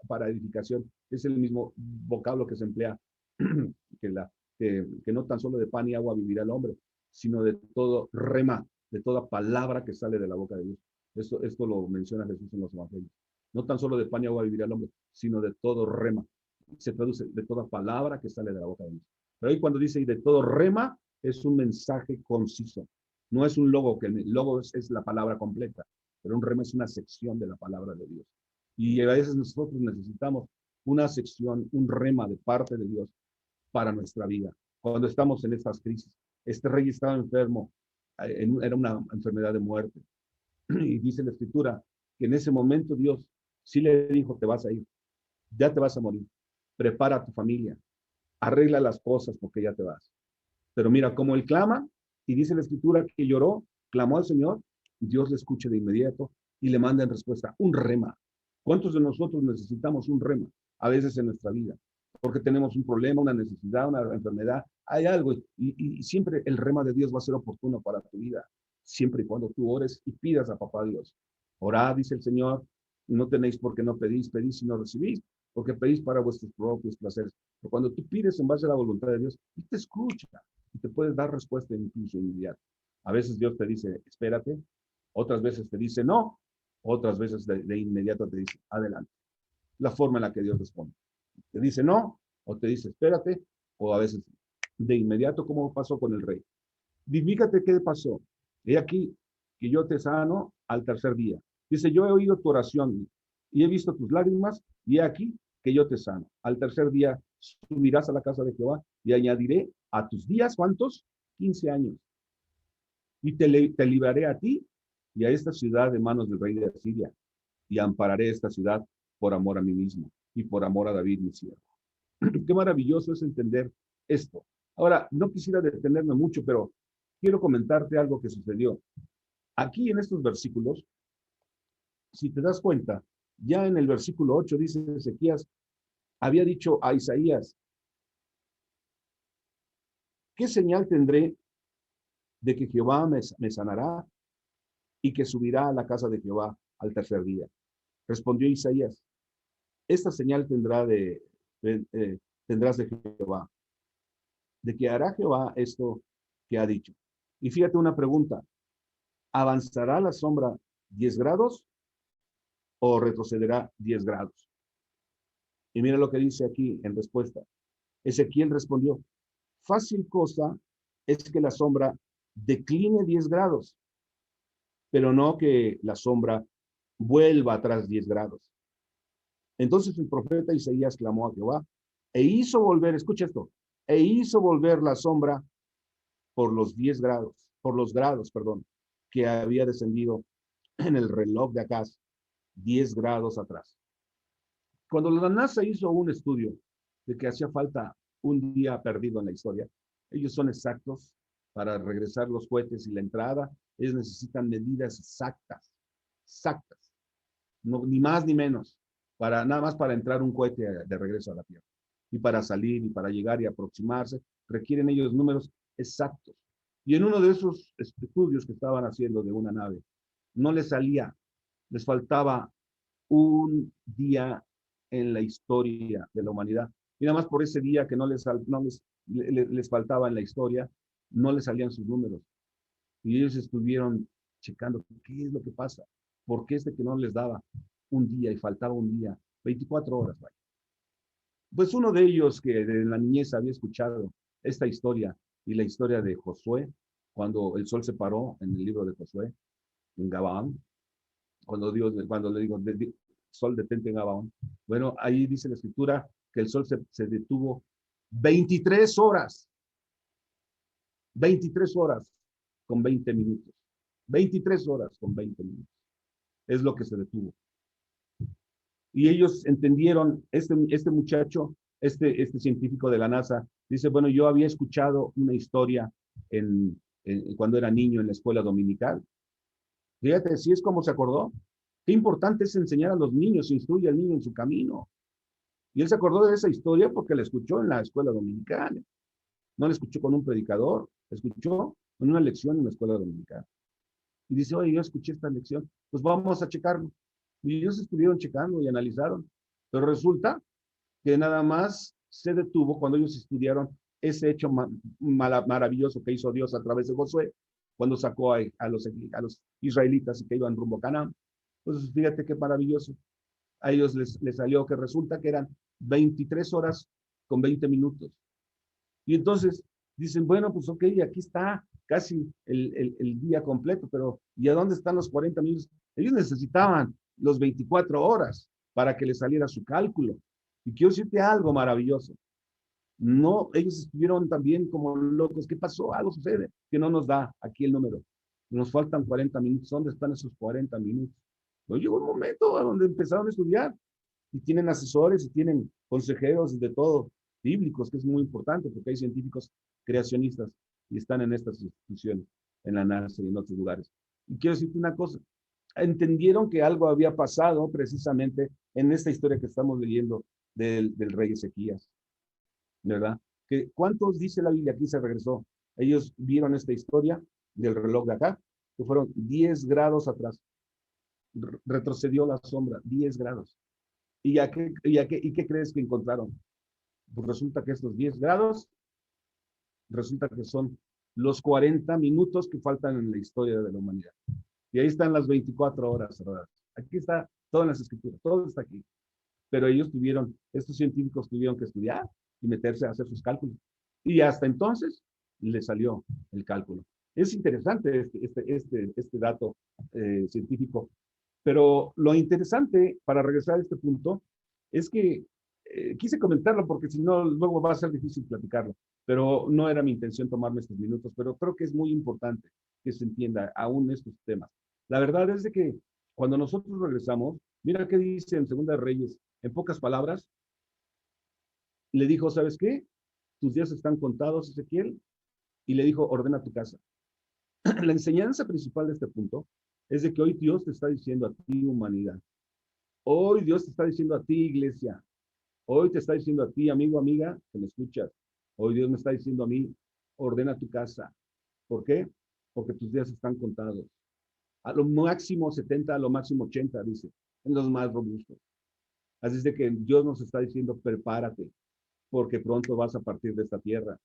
para edificación. Es el mismo vocablo que se emplea que no tan solo de pan y agua vivirá el hombre, sino de todo rema, de toda palabra que sale de la boca de Dios. Esto lo menciona Jesús en los evangelios. No tan solo de pan y agua vivirá el hombre, sino de todo rema. Se traduce de toda palabra que sale de la boca de Dios. Pero ahí cuando dice y de todo rema, es un mensaje conciso. No es un logo, que el logo es la palabra completa, pero un rema es una sección de la palabra de Dios. Y a veces nosotros necesitamos una sección, un rema de parte de Dios para nuestra vida. Cuando estamos en estas crisis, este rey estaba enfermo, era una enfermedad de muerte. Y dice la escritura que en ese momento Dios sí le dijo, te vas a ir, ya te vas a morir, prepara a tu familia, arregla las cosas porque ya te vas. Pero mira cómo él clama y dice la escritura que lloró, clamó al Señor, Dios le escucha de inmediato y le manda en respuesta un rema. ¿Cuántos de nosotros necesitamos un rema a veces en nuestra vida? Porque tenemos un problema, una necesidad, una enfermedad, hay algo y siempre el rema de Dios va a ser oportuno para tu vida, siempre y cuando tú ores y pidas a papá Dios. Orad, dice el Señor, no tenéis porque no pedís, pedís y no recibís, porque pedís para vuestros propios placeres. Pero cuando tú pides en base a la voluntad de Dios, Él te escucha y te puedes dar respuesta incluso inmediata. A veces Dios te dice, espérate, otras veces te dice no, otras veces de inmediato te dice, adelante. La forma en la que Dios responde. Te dice no, o te dice espérate, o a veces de inmediato, como pasó con el rey. Fíjate qué pasó. He aquí que yo te sano al tercer día. Dice, yo he oído tu oración y he visto tus lágrimas, y he aquí que yo te sano. Al tercer día subirás a la casa de Jehová y añadiré a tus días, ¿cuántos? 15 años. Y te libraré a ti y a esta ciudad de manos del rey de Asiria, y ampararé esta ciudad por amor a mí mismo y por amor a David, mi siervo. Qué maravilloso es entender esto. Ahora, no quisiera detenerme mucho, pero quiero comentarte algo que sucedió. Aquí en estos versículos, si te das cuenta, ya en el versículo 8 dice Ezequías, había dicho a Isaías, ¿qué señal tendré de que Jehová me sanará y que subirá a la casa de Jehová al tercer día? Respondió Isaías, esta señal tendrás de Jehová, de que hará Jehová esto que ha dicho. Y fíjate una pregunta, ¿avanzará la sombra 10 grados o retrocederá 10 grados? Y mira lo que dice aquí en respuesta. Ezequiel respondió, fácil cosa es que la sombra decline 10 grados, pero no que la sombra vuelva atrás 10 grados. Entonces el profeta Isaías clamó a Jehová e hizo volver, escucha esto, e hizo volver la sombra por los 10 grados, por los grados, perdón, que había descendido en el reloj de Acaz 10 grados atrás. Cuando la NASA hizo un estudio de que hacía falta un día perdido en la historia, ellos son exactos para regresar los cohetes y la entrada, ellos necesitan medidas exactas, no, ni más ni menos, nada más para entrar un cohete de regreso a la Tierra. Y para salir y para llegar y aproximarse, requieren ellos números exactos. Y en uno de esos estudios que estaban haciendo de una nave, no les salía, les faltaba un día en la historia de la humanidad. Y nada más por ese día que les faltaba en la historia, no les salían sus números. Y ellos estuvieron checando qué es lo que pasa, por qué que no les daba un día y faltaba un día, 24 horas. Vaya. Pues uno de ellos que de la niñez había escuchado esta historia y la historia de Josué, cuando el sol se paró en el libro de Josué, en Gabaón, cuando le digo, sol detente en Gabaón, bueno, ahí dice la escritura que el sol se detuvo 23 horas, 23 horas con 20 minutos, 23 horas con 20 minutos, es lo que se detuvo. Y ellos entendieron, este muchacho, este científico de la NASA, dice, bueno, yo había escuchado una historia cuando era niño en la escuela dominical. Fíjate, si es como se acordó. Qué importante es enseñar a los niños, instruye al niño en su camino. Y él se acordó de esa historia porque la escuchó en la escuela dominical. No la escuchó con un predicador, la escuchó en una lección en la escuela dominical. Y dice, oye, yo escuché esta lección, pues vamos a checarlo. Y ellos estuvieron checando y analizaron. Pero resulta que nada más se detuvo cuando ellos estudiaron ese hecho maravilloso que hizo Dios a través de Josué, cuando sacó a los israelitas que iban rumbo a Canaán. Pues fíjate qué maravilloso. A ellos les salió que resulta que eran 23 horas con 20 minutos. Y entonces dicen, bueno, pues ok, aquí está casi el día completo, pero ¿y a dónde están los 40 minutos? Ellos necesitaban los 24 horas para que les saliera su cálculo. Y quiero decirte algo maravilloso. No, ellos estuvieron también como locos. ¿Qué pasó? Algo sucede que no nos da aquí el número. Nos faltan 40 minutos. ¿Dónde están esos 40 minutos? Pues llegó un momento a donde empezaron a estudiar y tienen asesores y tienen consejeros de todo, bíblicos, que es muy importante porque hay científicos creacionistas y están en estas instituciones, en la NASA y en otros lugares. Y quiero decirte una cosa, entendieron que algo había pasado precisamente en esta historia que estamos leyendo del rey Ezequías, ¿verdad? ¿Cuántos dice la Biblia aquí se regresó? Ellos vieron esta historia del reloj de acá, que fueron 10 grados atrás. Retrocedió la sombra, 10 grados. ¿Y qué crees que encontraron? Pues resulta que estos 10 grados, resulta que son los 40 minutos que faltan en la historia de la humanidad. Y ahí están las 24 horas, ¿verdad? Aquí está todo en las escrituras, todo está aquí. Pero estos científicos tuvieron que estudiar y meterse a hacer sus cálculos. Y hasta entonces les salió el cálculo. Es interesante este dato científico. Pero lo interesante, para regresar a este punto, es que quise comentarlo porque si no, luego va a ser difícil platicarlo. Pero no era mi intención tomarme estos minutos, pero creo que es muy importante que se entienda aún estos temas. La verdad es de que cuando nosotros regresamos, mira qué dice en Segunda de Reyes, en pocas palabras, le dijo, ¿sabes qué? Tus días están contados, Ezequiel, y le dijo, ordena tu casa. La enseñanza principal de este punto es de que hoy Dios te está diciendo a ti, humanidad. Hoy Dios te está diciendo a ti, iglesia. Hoy te está diciendo a ti, amigo, amiga, que me escuchas. Hoy Dios me está diciendo a mí, ordena tu casa. ¿Por qué? Porque tus días están contados. A lo máximo 70, a lo máximo 80, dice, en los más robustos. Así es de que Dios nos está diciendo, prepárate, porque pronto vas a partir de esta tierra.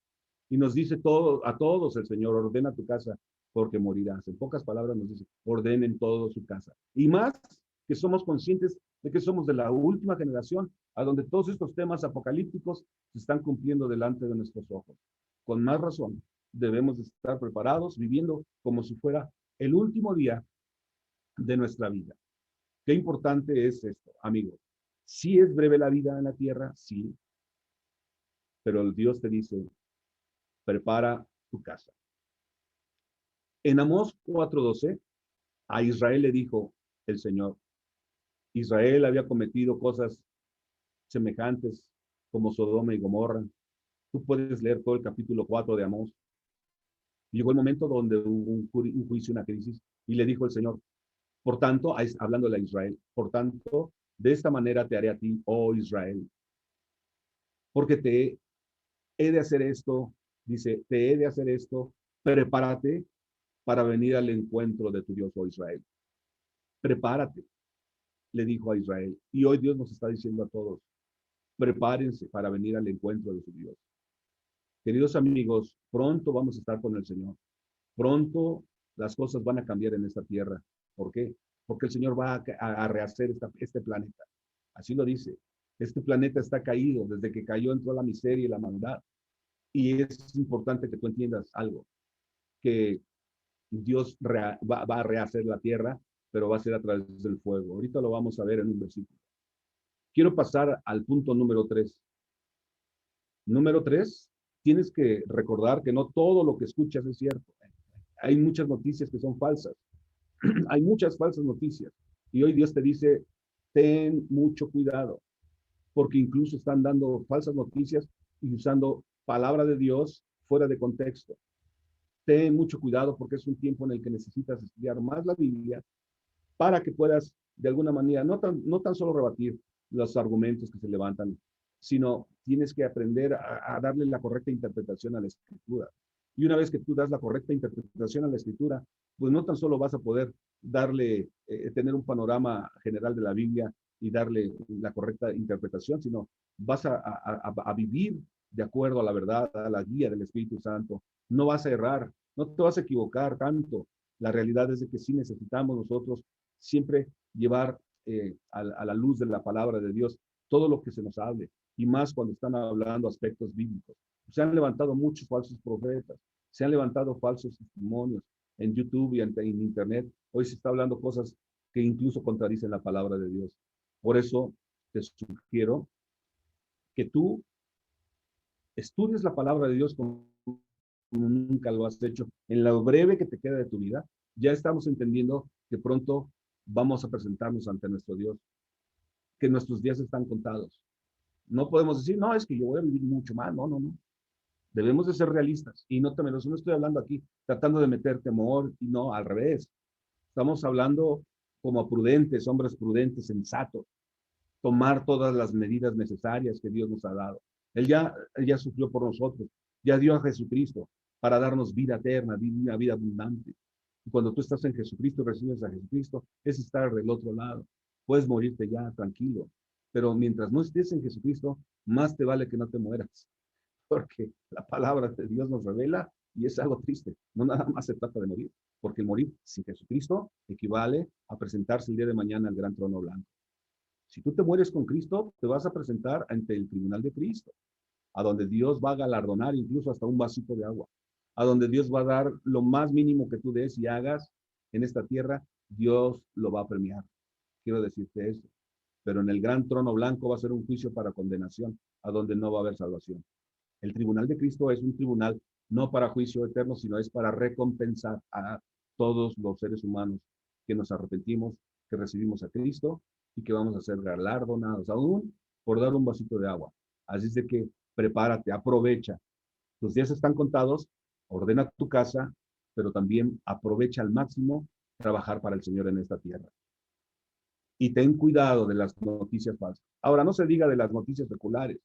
Y nos dice a todos el Señor, ordena tu casa, porque morirás. En pocas palabras nos dice, ordenen todo su casa. Y más que somos conscientes de que somos de la última generación, a donde todos estos temas apocalípticos se están cumpliendo delante de nuestros ojos. Con más razón, debemos de estar preparados, viviendo como si fuera el último día de nuestra vida. Qué importante es esto, amigos. Sí es breve la vida en la tierra, sí, pero Dios te dice, prepara tu casa. En Amós 4:12, a Israel le dijo el Señor, Israel había cometido cosas semejantes como Sodoma y Gomorra. Tú puedes leer todo el capítulo 4 de Amós. Llegó el momento donde hubo un juicio, una crisis, y le dijo el Señor, por tanto, hablándole a Israel, por tanto, de esta manera te haré a ti, oh Israel, porque te he de hacer esto, dice, te he de hacer esto, prepárate para venir al encuentro de tu Dios, oh Israel. Prepárate, le dijo a Israel. Y hoy Dios nos está diciendo a todos, prepárense para venir al encuentro de su Dios. Queridos amigos, pronto vamos a estar con el Señor. Pronto las cosas van a cambiar en esta tierra. ¿Por qué? Porque el Señor va a rehacer este planeta. Así lo dice. Este planeta está caído. Desde que cayó entró la miseria y la maldad. Y es importante que tú entiendas algo, que Dios va a rehacer la tierra, pero va a ser a través del fuego. Ahorita lo vamos a ver en un versículo. Quiero pasar al punto número 3. Número 3, tienes que recordar que no todo lo que escuchas es cierto. Hay muchas noticias que son falsas. Hay muchas falsas noticias. Y hoy Dios te dice, ten mucho cuidado, porque incluso están dando falsas noticias y usando palabra de Dios fuera de contexto. Ten mucho cuidado porque es un tiempo en el que necesitas estudiar más la Biblia para que puedas, de alguna manera, no tan solo rebatir los argumentos que se levantan, sino tienes que aprender a darle la correcta interpretación a la Escritura. Y una vez que tú das la correcta interpretación a la Escritura, pues no tan solo vas a poder tener un panorama general de la Biblia y darle la correcta interpretación, sino vas a vivir de acuerdo a la verdad, a la guía del Espíritu Santo. No vas a errar, no te vas a equivocar tanto. La realidad es de que sí necesitamos nosotros siempre llevar a la luz de la palabra de Dios todo lo que se nos hable, y más cuando están hablando aspectos bíblicos. Se han levantado muchos falsos profetas, se han levantado falsos testimonios en YouTube y en Internet. Hoy se está hablando cosas que incluso contradicen la palabra de Dios. Por eso te sugiero que tú estudies la palabra de Dios como nunca lo has hecho. En lo breve que te queda de tu vida, ya estamos entendiendo que pronto vamos a presentarnos ante nuestro Dios, que nuestros días están contados. No podemos decir, no, es que yo voy a vivir mucho más. No, no, no. Debemos de ser realistas. Y no temerosos. No estoy hablando aquí tratando de meter temor, y no, al revés. Estamos hablando como prudentes, hombres prudentes, sensatos. Tomar todas las medidas necesarias que Dios nos ha dado. Él ya sufrió por nosotros. Ya dio a Jesucristo para darnos vida eterna, una vida abundante. Y cuando tú estás en Jesucristo, recibes a Jesucristo, es estar del otro lado. Puedes morirte ya tranquilo. Pero mientras no estés en Jesucristo, más te vale que no te mueras. Porque la palabra de Dios nos revela y es algo triste. No nada más se trata de morir. Porque el morir sin Jesucristo equivale a presentarse el día de mañana al gran trono blanco. Si tú te mueres con Cristo, te vas a presentar ante el tribunal de Cristo, a donde Dios va a galardonar incluso hasta un vasito de agua, a donde Dios va a dar lo más mínimo que tú des y hagas en esta tierra, Dios lo va a premiar. Quiero decirte eso. Pero en el gran trono blanco va a ser un juicio para condenación, a donde no va a haber salvación. El tribunal de Cristo es un tribunal no para juicio eterno, sino es para recompensar a todos los seres humanos que nos arrepentimos, que recibimos a Cristo y que vamos a ser galardonados aún por dar un vasito de agua. Así es de que prepárate, aprovecha. Tus días están contados, ordena tu casa, pero también aprovecha al máximo trabajar para el Señor en esta tierra. Y ten cuidado de las noticias falsas. Ahora, no se diga de las noticias seculares.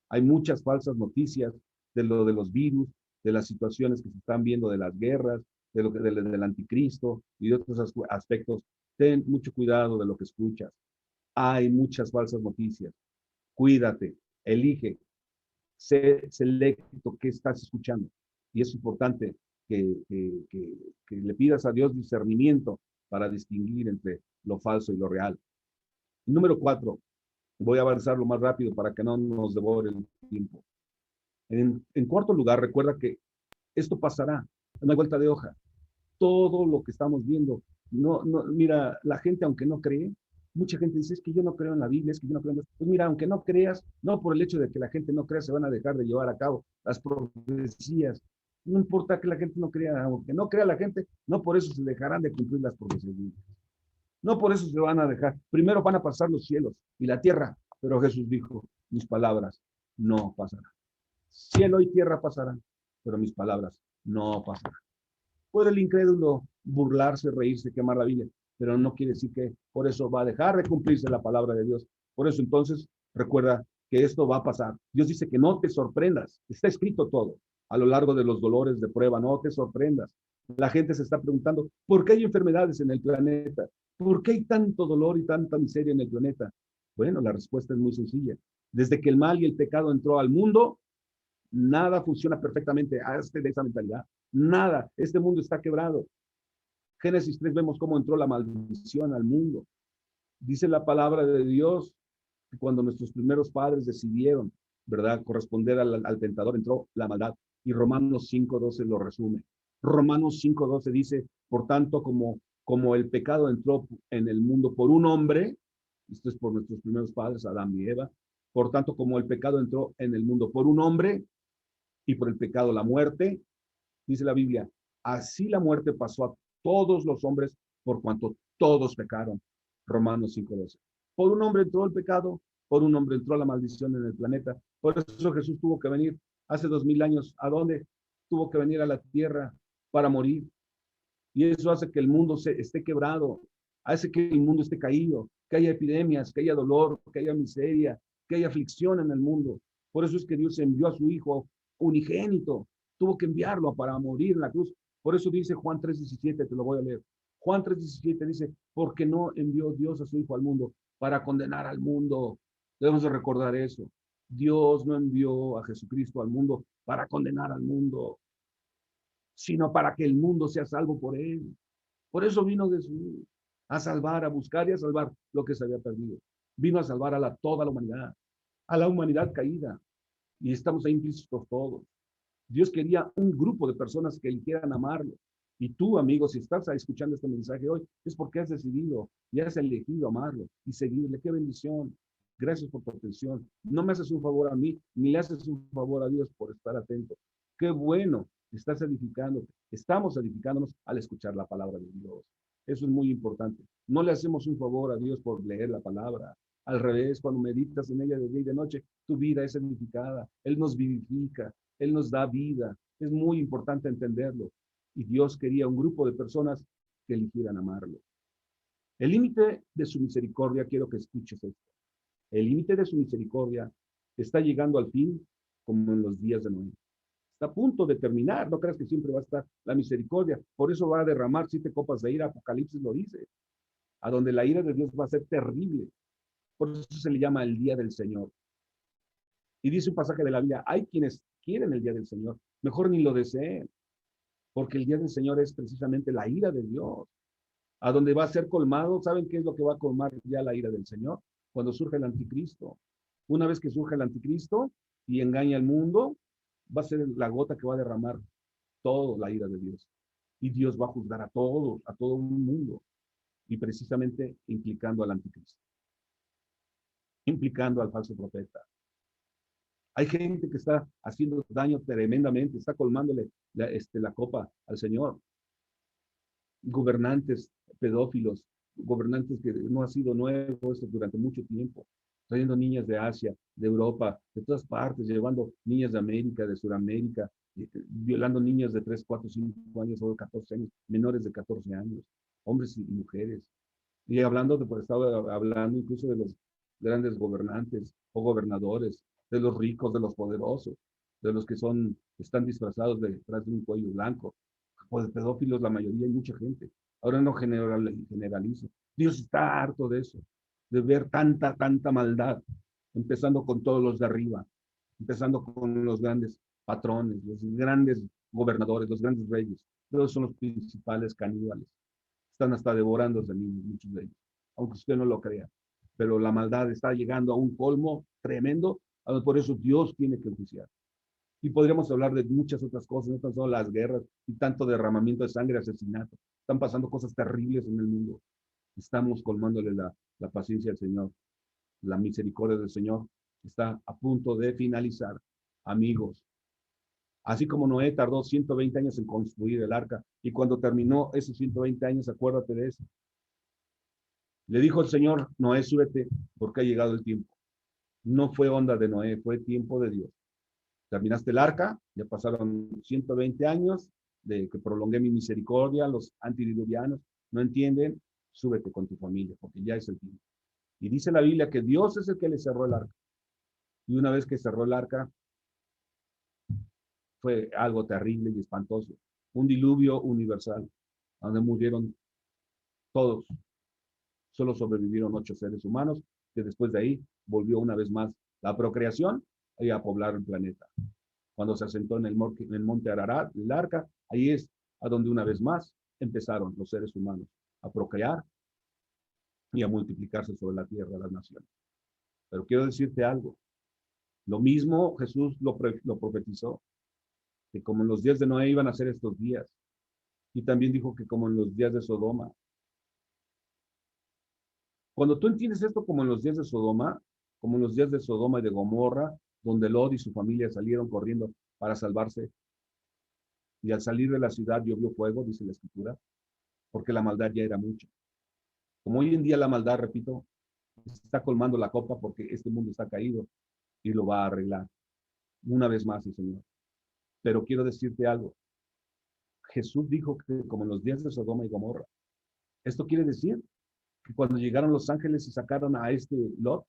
Hay muchas falsas noticias de lo de los virus, de las situaciones que se están viendo, de las guerras, del anticristo y de otros aspectos. Ten mucho cuidado de lo que escuchas. Hay muchas falsas noticias. Cuídate, elige, sé selecto qué estás escuchando. Y es importante que le pidas a Dios discernimiento para distinguir entre lo falso y lo real. Número 4, voy a avanzarlo más rápido para que no nos devore el tiempo. En cuarto lugar, recuerda que Esto pasará, no hay vuelta de hoja. Todo lo que estamos viendo, mira, la gente aunque no cree, mucha gente dice, es que yo no creo en la Biblia, es que yo no creo en Dios. Pues mira, aunque no creas, no por el hecho de que la gente no crea, se van a dejar de llevar a cabo las profecías. No importa que la gente no crea, aunque no crea la gente, no por eso se dejarán de cumplir las profecías. No por eso se van a dejar. Primero van a pasar los cielos y la tierra, pero Jesús dijo, mis palabras no pasarán. Cielo y tierra pasarán, pero mis palabras no pasarán. Puede el incrédulo burlarse, reírse, quemar la Biblia, pero no quiere decir que por eso va a dejar de cumplirse la palabra de Dios. Por eso entonces recuerda que esto va a pasar. Dios dice que no te sorprendas. Está escrito todo. A lo largo de los dolores de prueba, no te sorprendas. La gente se está preguntando, ¿por qué hay enfermedades en el planeta? ¿Por qué hay tanto dolor y tanta miseria en el planeta? Bueno, la respuesta es muy sencilla. Desde que el mal y el pecado entró al mundo, nada funciona perfectamente. Hazte de esa mentalidad. Nada. Este mundo está quebrado. Génesis 3 vemos cómo entró la maldición al mundo. Dice la palabra de Dios que cuando nuestros primeros padres decidieron, ¿verdad?, corresponder al tentador, entró la maldad. Y Romanos 5:12 lo resume. Romanos 5:12 dice, por tanto, como el pecado entró en el mundo por un hombre, esto es por nuestros primeros padres, Adán y Eva, por tanto, como el pecado entró en el mundo por un hombre y por el pecado la muerte, dice la Biblia, así la muerte pasó a todos los hombres por cuanto todos pecaron. Romanos 5:12. Por un hombre entró el pecado, por un hombre entró la maldición en el planeta. Por eso Jesús tuvo que venir hace 2000 años. ¿A dónde? Tuvo que venir a la tierra para morir. Y eso hace que el mundo esté quebrado, hace que el mundo esté caído, que haya epidemias, que haya dolor, que haya miseria, que haya aflicción en el mundo. Por eso es que Dios envió a su Hijo unigénito, tuvo que enviarlo para morir en la cruz. Por eso dice Juan 3:17, te lo voy a leer. Juan 3:17 dice, porque no envió Dios a su Hijo al mundo para condenar al mundo. Debemos de recordar eso. Dios no envió a Jesucristo al mundo para condenar al mundo, sino para que el mundo sea salvo por él. Por eso vino Jesús, a salvar, a buscar y a salvar lo que se había perdido. Vino a salvar toda a la humanidad caída. Y estamos ahí implícitos todos. Dios quería un grupo de personas que eligieran amarlo. Y tú, amigo, si estás escuchando este mensaje hoy, es porque has decidido y has elegido amarlo y seguirle. ¡Qué bendición! Gracias por tu atención. No me haces un favor a mí, ni le haces un favor a Dios por estar atento. ¡Qué bueno! Estás edificándote. Estamos edificándonos al escuchar la palabra de Dios. Eso es muy importante. No le hacemos un favor a Dios por leer la palabra. Al revés, cuando meditas en ella de día y de noche, tu vida es edificada. Él nos vivifica, Él nos da vida. Es muy importante entenderlo. Y Dios quería un grupo de personas que eligieran amarlo. El límite de su misericordia, quiero que escuches esto. El límite de su misericordia está llegando al fin como en los días de Noé. Está a punto de terminar. No creas que siempre va a estar la misericordia. Por eso va a derramar 7 copas de ira. Apocalipsis lo dice. A donde la ira de Dios va a ser terrible. Por eso se le llama el día del Señor. Y dice un pasaje de la Biblia, hay quienes quieren el día del Señor. Mejor ni lo deseen. Porque el día del Señor es precisamente la ira de Dios. A donde va a ser colmado, ¿saben qué es lo que va a colmar ya la ira del Señor? Cuando surge el anticristo. Una vez que surge el anticristo y engaña al mundo, va a ser la gota que va a derramar toda la ira de Dios. Y Dios va a juzgar a todos, a todo un mundo. Y precisamente implicando al anticristo. Implicando al falso profeta. Hay gente que está haciendo daño tremendamente, está colmándole la copa al Señor. Gobernantes pedófilos, gobernantes que no ha sido nuevo esto durante mucho tiempo, trayendo niñas de Asia, de Europa, de todas partes, llevando niñas de América, de Sudamérica, violando niñas de 3, 4, 5 años o 14 años, menores de 14 años, hombres y mujeres. Y hablando, pues estaba hablando incluso de los grandes gobernantes o gobernadores, de los ricos, de los poderosos, de los que están disfrazados detrás de un cuello blanco. Pues pedófilos, la mayoría, hay mucha gente. Ahora no generalizo. Dios está harto de eso, de ver tanta maldad, empezando con todos los de arriba, empezando con los grandes patrones, los grandes gobernadores, los grandes reyes. Todos son los principales caníbales. Están hasta devorando a los niños, muchos de ellos, aunque usted no lo crea. Pero la maldad está llegando a un colmo tremendo, por eso Dios tiene que juiciar. Y podríamos hablar de muchas otras cosas, no tan solo las guerras y tanto derramamiento de sangre, asesinato. Están pasando cosas terribles en el mundo. Estamos colmándole la paciencia al Señor. La misericordia del Señor está a punto de finalizar. Amigos, así como Noé tardó 120 años en construir el arca, y cuando terminó esos 120 años, acuérdate de eso. Le dijo el Señor, Noé, súbete, porque ha llegado el tiempo. No fue onda de Noé, fue tiempo de Dios. Terminaste el arca, ya pasaron 120 años de que prolongué mi misericordia, los antidiluvianos no entienden, súbete con tu familia, porque ya es el tiempo. Y dice la Biblia que Dios es el que le cerró el arca. Y una vez que cerró el arca, fue algo terrible y espantoso. Un diluvio universal, donde murieron todos. Solo sobrevivieron 8 seres humanos, que después de ahí volvió una vez más la procreación y a poblar el planeta. Cuando se asentó en el monte Ararat, el arca, ahí es a donde una vez más empezaron los seres humanos a procrear y a multiplicarse sobre la tierra de las naciones. Pero quiero decirte algo, lo mismo Jesús lo profetizó, que como en los días de Noé iban a ser estos días, y también dijo que como en los días de Sodoma. Cuando tú entiendes esto como en los días de Sodoma, como en los días de Sodoma y de Gomorra, donde Lot y su familia salieron corriendo para salvarse, y al salir de la ciudad llovió fuego, dice la Escritura, porque la maldad ya era mucha. Como hoy en día la maldad, repito, está colmando la copa porque este mundo está caído y lo va a arreglar. Una vez más el Señor. Pero quiero decirte algo. Jesús dijo que como en los días de Sodoma y Gomorra. Esto quiere decir que cuando llegaron los ángeles y sacaron a este Lot,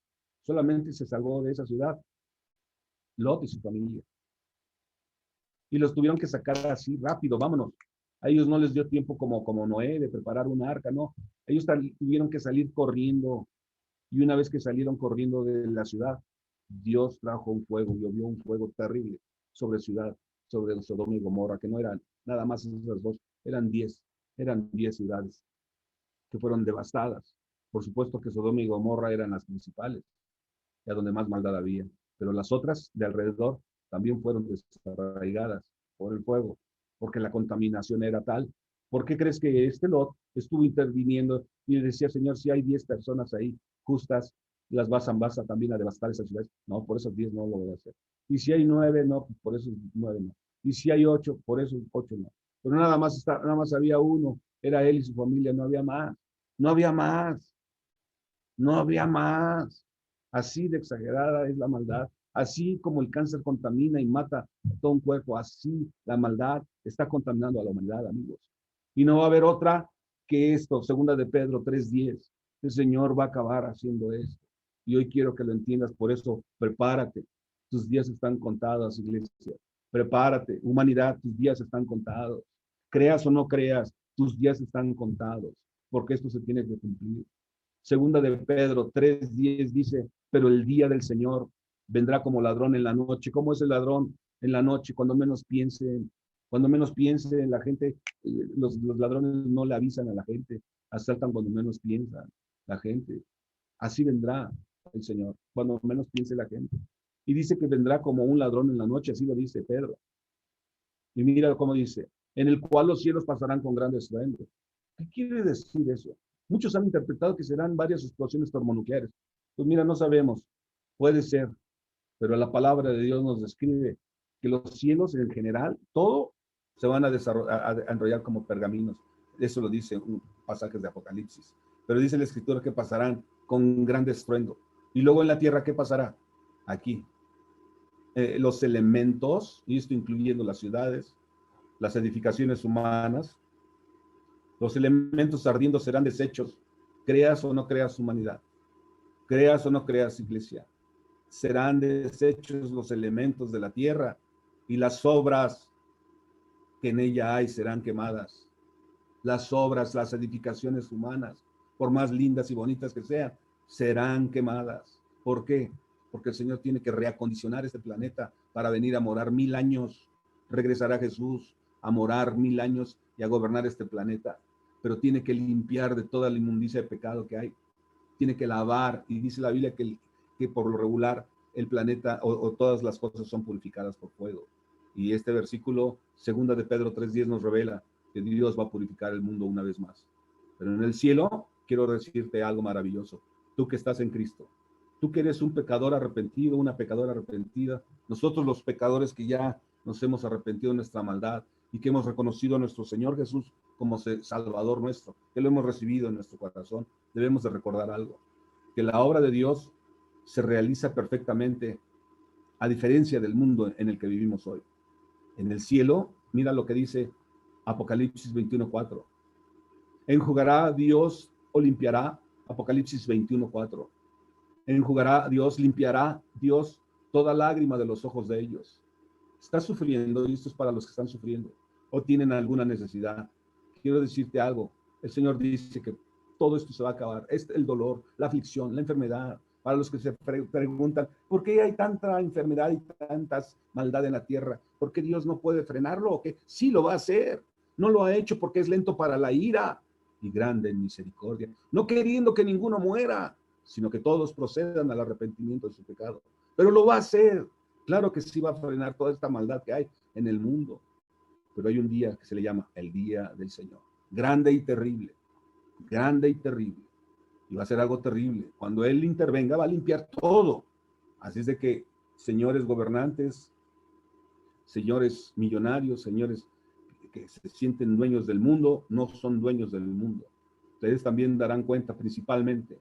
solamente se salvó de esa ciudad Lot y su familia. Y los tuvieron que sacar así rápido, vámonos. A ellos no les dio tiempo como Noé de preparar un arca, no. Ellos tuvieron que salir corriendo. Y una vez que salieron corriendo de la ciudad, Dios trajo un fuego, llovió un fuego terrible sobre ciudad, sobre Sodoma y Gomorra, que no eran nada más esas dos, eran 10 ciudades que fueron devastadas. Por supuesto que Sodoma y Gomorra eran las principales, ya donde más maldad había, pero las otras de alrededor también fueron desarraigadas por el fuego, porque la contaminación era tal. ¿Por qué crees que este Lot estuvo interviniendo y le decía, Señor, si hay 10 personas ahí justas, las vas a también a devastar esas ciudades? No, por esas 10 no lo voy a hacer. Y si hay 9, no, por esos 9 no. Y si hay 8, por esos 8 no. Pero nada más había uno, era él y su familia, no había más. No había más. No había más. Así de exagerada es la maldad. Así como el cáncer contamina y mata todo un cuerpo, así la maldad está contaminando a la humanidad, amigos. Y no va a haber otra que esto, segunda de Pedro 3:10. El Señor va a acabar haciendo esto. Y hoy quiero que lo entiendas, por eso prepárate. Tus días están contados, iglesia. Prepárate, humanidad, tus días están contados. Creas o no creas, tus días están contados, porque esto se tiene que cumplir. Segunda de Pedro 3:10 dice, pero el día del Señor vendrá como ladrón en la noche. ¿Cómo es el ladrón en la noche? Cuando menos piense la gente, los ladrones no le avisan a la gente, asaltan cuando menos piensa la gente. Así vendrá el Señor, cuando menos piense la gente. Y dice que vendrá como un ladrón en la noche, así lo dice Pedro. Y mira cómo dice, en el cual los cielos pasarán con grandes estruendo. ¿Qué quiere decir eso? Muchos han interpretado que serán varias explosiones termonucleares. Pues mira, no sabemos. Puede ser, pero la palabra de Dios nos describe que los cielos en general, todo se van a enrollar como pergaminos. Eso lo dice un pasaje de Apocalipsis. Pero dice la Escritura que pasarán con gran estruendo. Y luego en la tierra, ¿qué pasará? Aquí. Los elementos, y esto incluyendo las ciudades, las edificaciones humanas, los elementos ardiendo serán desechos, creas o no creas humanidad, creas o no creas iglesia, serán desechos los elementos de la tierra y las obras que en ella hay serán quemadas. Las obras, las edificaciones humanas, por más lindas y bonitas que sean, serán quemadas. ¿Por qué? Porque el Señor tiene que reacondicionar este planeta para venir a morar 1000 años. Regresará Jesús a morar 1000 años y a gobernar este planeta. Pero tiene que limpiar de toda la inmundicia de pecado que hay. Tiene que lavar, y dice la Biblia que por lo regular el planeta o todas las cosas son purificadas por fuego. Y este versículo, segunda de Pedro 3:10, nos revela que Dios va a purificar el mundo una vez más. Pero en el cielo, quiero decirte algo maravilloso. Tú que estás en Cristo, tú que eres un pecador arrepentido, una pecadora arrepentida, nosotros los pecadores que ya nos hemos arrepentido de nuestra maldad y que hemos reconocido a nuestro Señor Jesús como Salvador nuestro, que lo hemos recibido en nuestro corazón, debemos de recordar algo, que la obra de Dios se realiza perfectamente, a diferencia del mundo en el que vivimos hoy. En el cielo, mira lo que dice Apocalipsis 21:4. Enjugará Dios o limpiará, Apocalipsis 21:4. Enjugará Dios, limpiará Dios toda lágrima de los ojos de ellos. Estás sufriendo, y esto es para los que están sufriendo, o tienen alguna necesidad. Quiero decirte algo, el Señor dice que todo esto se va a acabar, el dolor, la aflicción, la enfermedad. Para los que se preguntan, ¿por qué hay tanta enfermedad y tantas maldad en la tierra? ¿Por qué Dios no puede frenarlo? ¿O qué? Sí lo va a hacer. No lo ha hecho porque es lento para la ira y grande en misericordia, no queriendo que ninguno muera, sino que todos procedan al arrepentimiento de su pecado. Pero lo va a hacer. Claro que sí va a frenar toda esta maldad que hay en el mundo. Pero hay un día que se le llama el día del Señor. Grande y terrible. Grande y terrible. Y va a ser algo terrible. Cuando Él intervenga, va a limpiar todo. Así es de que, señores gobernantes, señores millonarios, señores que se sienten dueños del mundo, no son dueños del mundo. Ustedes también darán cuenta principalmente.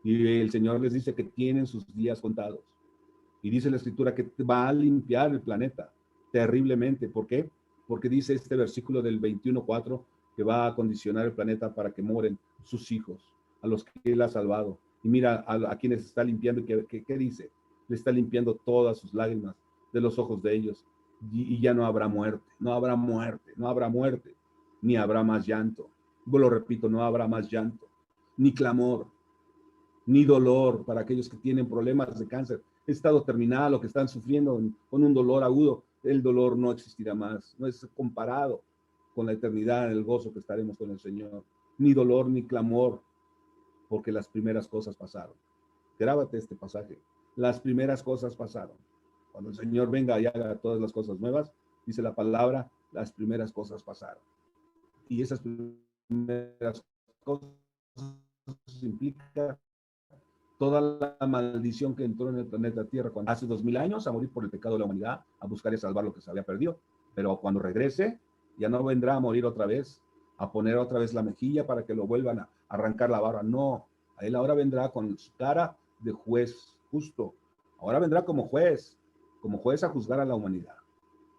Y el Señor les dice que tienen sus días contados. Y dice la Escritura que va a limpiar el planeta terriblemente. ¿Por qué? Porque dice este versículo del 21:4 que va a condicionar el planeta para que moren sus hijos, a los que Él ha salvado. Y mira a quienes está limpiando. ¿Qué dice? Le está limpiando todas sus lágrimas de los ojos de ellos. Y ya no habrá muerte, no habrá muerte, no habrá muerte, ni habrá más llanto. Lo repito, no habrá más llanto, ni clamor, ni dolor para aquellos que tienen problemas de cáncer, estado terminal o que están sufriendo con un dolor agudo. El dolor no existirá más, no es comparado con la eternidad, el gozo que estaremos con el Señor. Ni dolor, ni clamor, porque las primeras cosas pasaron. Grábate este pasaje. Las primeras cosas pasaron. Cuando el Señor venga y haga todas las cosas nuevas, dice la palabra, las primeras cosas pasaron. Y esas primeras cosas implican toda la maldición que entró en el planeta Tierra cuando hace 2000 años a morir por el pecado de la humanidad, a buscar y salvar lo que se había perdido. Pero cuando regrese, ya no vendrá a morir otra vez, a poner otra vez la mejilla para que lo vuelvan a arrancar la barba. No, a Él ahora vendrá con su cara de juez justo. Ahora vendrá como juez a juzgar a la humanidad.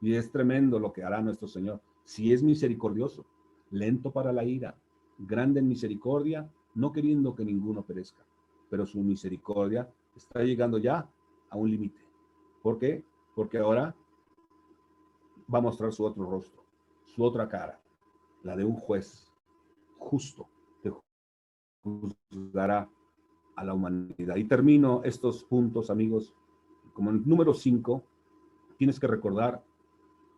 Y es tremendo lo que hará nuestro Señor. Si es misericordioso, lento para la ira, grande en misericordia, no queriendo que ninguno perezca. Pero su misericordia está llegando ya a un límite. ¿Por qué? Porque ahora va a mostrar su otro rostro, su otra cara, la de un juez justo que juzgará a la humanidad. Y termino estos puntos, amigos, como el número 5, tienes que recordar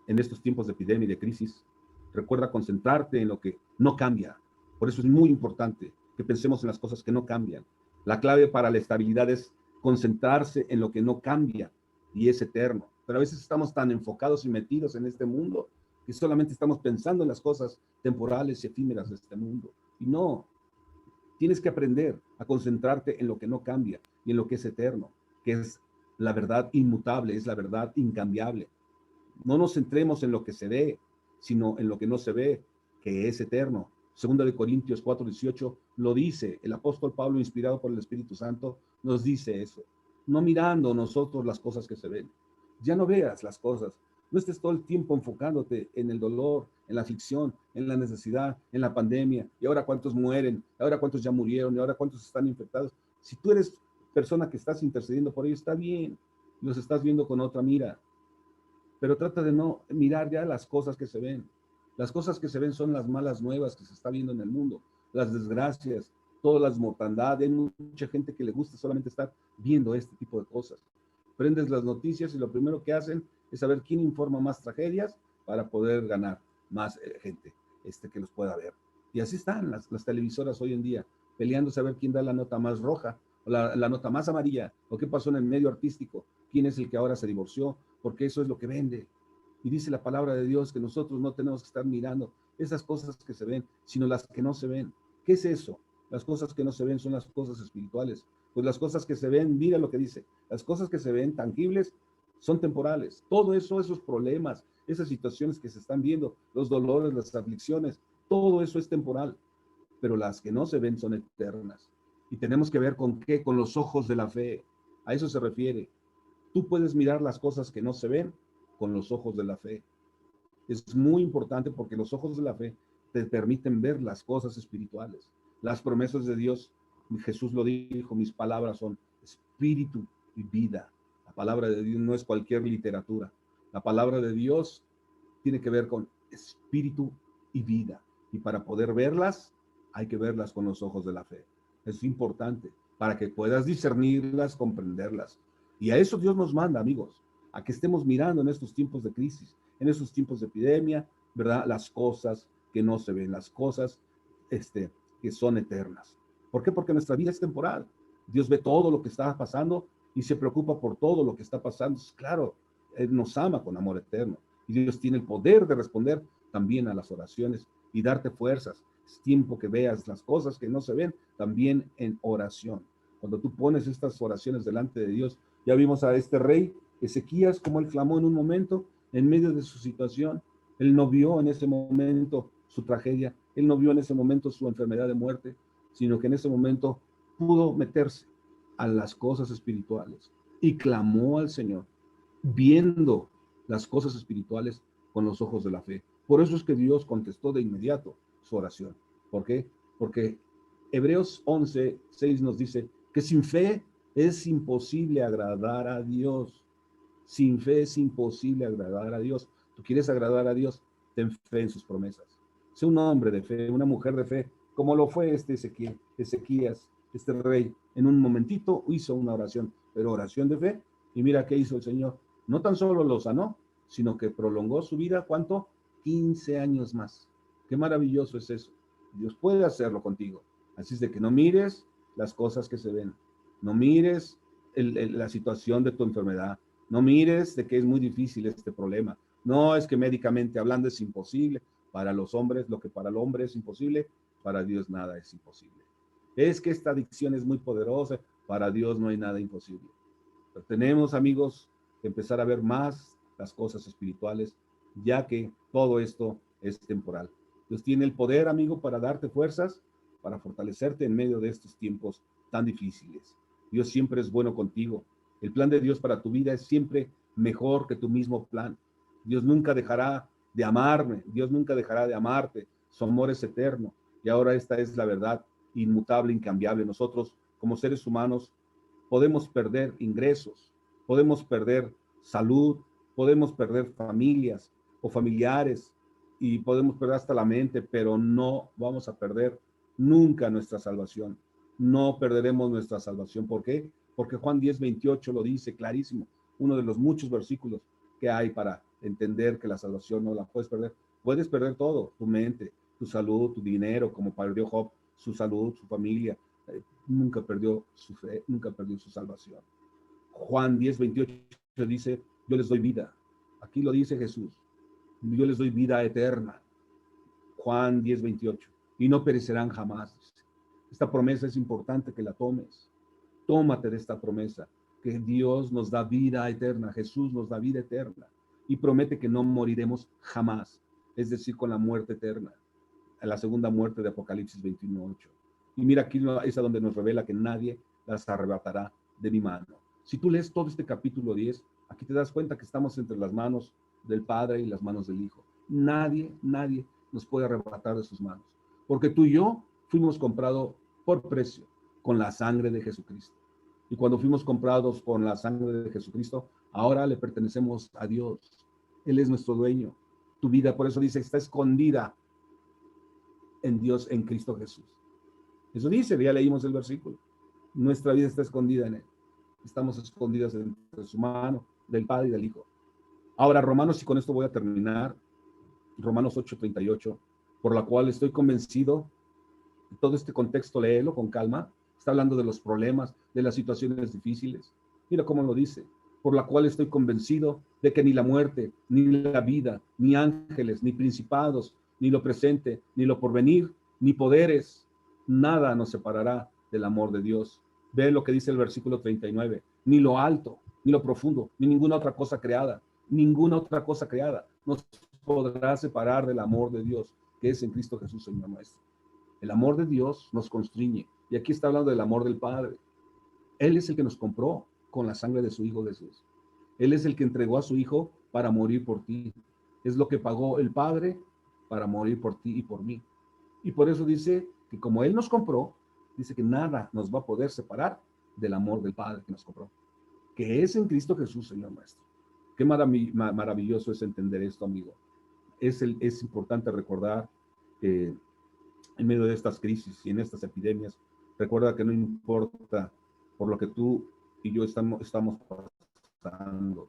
en estos tiempos de epidemia y de crisis, recuerda concentrarte en lo que no cambia. Por eso es muy importante que pensemos en las cosas que no cambian. La clave para la estabilidad es concentrarse en lo que no cambia y es eterno. Pero a veces estamos tan enfocados y metidos en este mundo que solamente estamos pensando en las cosas temporales y efímeras de este mundo. Y no, tienes que aprender a concentrarte en lo que no cambia y en lo que es eterno, que es la verdad inmutable, es la verdad incambiable. No nos centremos en lo que se ve, sino en lo que no se ve, que es eterno. Segunda de Corintios 4:18 lo dice, el apóstol Pablo, inspirado por el Espíritu Santo, nos dice eso. No mirando nosotros las cosas que se ven. Ya no veas las cosas. No estés todo el tiempo enfocándote en el dolor, en la aflicción, en la necesidad, en la pandemia. Y ahora cuántos mueren, y ahora cuántos ya murieron, y ahora cuántos están infectados. Si tú eres persona que estás intercediendo por ellos, está bien. Los estás viendo con otra mira. Pero trata de no mirar ya las cosas que se ven. Las cosas que se ven son las malas nuevas que se está viendo en el mundo, las desgracias, todas las mortandades. Hay mucha gente que le gusta solamente estar viendo este tipo de cosas. Prendes las noticias y lo primero que hacen es saber quién informa más tragedias para poder ganar más gente que los pueda ver. Y así están las televisoras hoy en día, peleando a saber quién da la nota más roja, o la nota más amarilla, o qué pasó en el medio artístico, quién es el que ahora se divorció, porque eso es lo que vende. Y dice la palabra de Dios que nosotros no tenemos que estar mirando esas cosas que se ven, sino las que no se ven. ¿Qué es eso? Las cosas que no se ven son las cosas espirituales. Pues las cosas que se ven, mira lo que dice, las cosas que se ven tangibles son temporales. Todo eso, esos problemas, esas situaciones que se están viendo, los dolores, las aflicciones, todo eso es temporal, pero las que no se ven son eternas. Y tenemos que ver con qué, con los ojos de la fe. A eso se refiere. Tú puedes mirar las cosas que no se ven con los ojos de la fe. Es muy importante porque los ojos de la fe te permiten ver las cosas espirituales. Las promesas de Dios, Jesús lo dijo, mis palabras son espíritu y vida. La palabra de Dios no es cualquier literatura. La palabra de Dios tiene que ver con espíritu y vida. Y para poder verlas, hay que verlas con los ojos de la fe. Es importante para que puedas discernirlas, comprenderlas. Y a eso Dios nos manda, amigos, a que estemos mirando en estos tiempos de crisis, en estos tiempos de epidemia, ¿verdad? Las cosas que no se ven, las cosas que son eternas. ¿Por qué? Porque nuestra vida es temporal. Dios ve todo lo que está pasando y se preocupa por todo lo que está pasando. Claro, Él nos ama con amor eterno. Y Dios tiene el poder de responder también a las oraciones y darte fuerzas. Es tiempo que veas las cosas que no se ven también en oración. Cuando tú pones estas oraciones delante de Dios, ya vimos a este rey Ezequías, como él clamó en un momento, en medio de su situación. Él no vio en ese momento su tragedia, él no vio en ese momento su enfermedad de muerte, sino que en ese momento pudo meterse a las cosas espirituales y clamó al Señor, viendo las cosas espirituales con los ojos de la fe. Por eso es que Dios contestó de inmediato su oración. ¿Por qué? Porque Hebreos 11:6 nos dice que sin fe es imposible agradar a Dios. Sin fe es imposible agradar a Dios. Tú quieres agradar a Dios, ten fe en sus promesas. Sé un hombre de fe, una mujer de fe, como lo fue Ezequías, este rey. En un momentito hizo una oración, pero oración de fe. Y mira qué hizo el Señor. No tan solo lo sanó, sino que prolongó su vida, ¿cuánto? 15 años más. Qué maravilloso es eso. Dios puede hacerlo contigo. Así es de que no mires las cosas que se ven. No mires la situación de tu enfermedad. No mires de que es muy difícil este problema. No, es que médicamente hablando es imposible. Para los hombres, lo que para el hombre es imposible, para Dios nada es imposible. Es que esta adicción es muy poderosa, para Dios no hay nada imposible. Pero tenemos, amigos, que empezar a ver más las cosas espirituales, ya que todo esto es temporal. Dios tiene el poder, amigo, para darte fuerzas, para fortalecerte en medio de estos tiempos tan difíciles. Dios siempre es bueno contigo. El plan de Dios para tu vida es siempre mejor que tu mismo plan. Dios nunca dejará de amarme, Dios nunca dejará de amarte. Su amor es eterno. Y ahora esta es la verdad inmutable, incambiable. Nosotros, como seres humanos, podemos perder ingresos, podemos perder salud, podemos perder familias o familiares y podemos perder hasta la mente, pero no vamos a perder nunca nuestra salvación. No perderemos nuestra salvación. ¿Por qué? Porque Juan 10:28 lo dice clarísimo, uno de los muchos versículos que hay para entender que la salvación no la puedes perder. Puedes perder todo, tu mente, tu salud, tu dinero, como perdió Job, su salud, su familia. Nunca perdió su fe, nunca perdió su salvación. Juan 10:28 dice, yo les doy vida. Aquí lo dice Jesús, yo les doy vida eterna. Juan 10:28, y no perecerán jamás. Esta promesa es importante que la tomes. Tómate de esta promesa, que Dios nos da vida eterna, Jesús nos da vida eterna, y promete que no moriremos jamás, es decir, con la muerte eterna, a la segunda muerte de Apocalipsis 21:8. Y mira, aquí es a donde nos revela que nadie las arrebatará de mi mano. Si tú lees todo este capítulo 10, aquí te das cuenta que estamos entre las manos del Padre y las manos del Hijo. Nadie nos puede arrebatar de sus manos, porque tú y yo fuimos comprados por precio con la sangre de Jesucristo. Y cuando fuimos comprados con la sangre de Jesucristo, ahora le pertenecemos a Dios. Él es nuestro dueño. Tu vida, por eso dice, está escondida en Dios, en Cristo Jesús. Eso dice, ya leímos el versículo. Nuestra vida está escondida en Él. Estamos escondidos entre su mano, del Padre y del Hijo. Ahora, Romanos, y con esto voy a terminar, Romanos 8:38, por la cual estoy convencido, todo este contexto, léelo con calma, está hablando de los problemas, de las situaciones difíciles. Mira cómo lo dice, por la cual estoy convencido de que ni la muerte, ni la vida, ni ángeles, ni principados, ni lo presente, ni lo porvenir, ni poderes, nada nos separará del amor de Dios. Ve lo que dice el versículo 39, ni lo alto, ni lo profundo, ni ninguna otra cosa creada nos podrá separar del amor de Dios, que es en Cristo Jesús, Señor nuestro. El amor de Dios nos constriñe. Y aquí está hablando del amor del Padre. Él es el que nos compró con la sangre de su Hijo Jesús. Él es el que entregó a su Hijo para morir por ti. Es lo que pagó el Padre para morir por ti y por mí. Y por eso dice que como Él nos compró, dice que nada nos va a poder separar del amor del Padre que nos compró, que es en Cristo Jesús, Señor nuestro. Qué maravilloso es entender esto, amigo. Es importante recordar que en medio de estas crisis y en estas epidemias, recuerda que no importa por lo que tú y yo estamos pasando,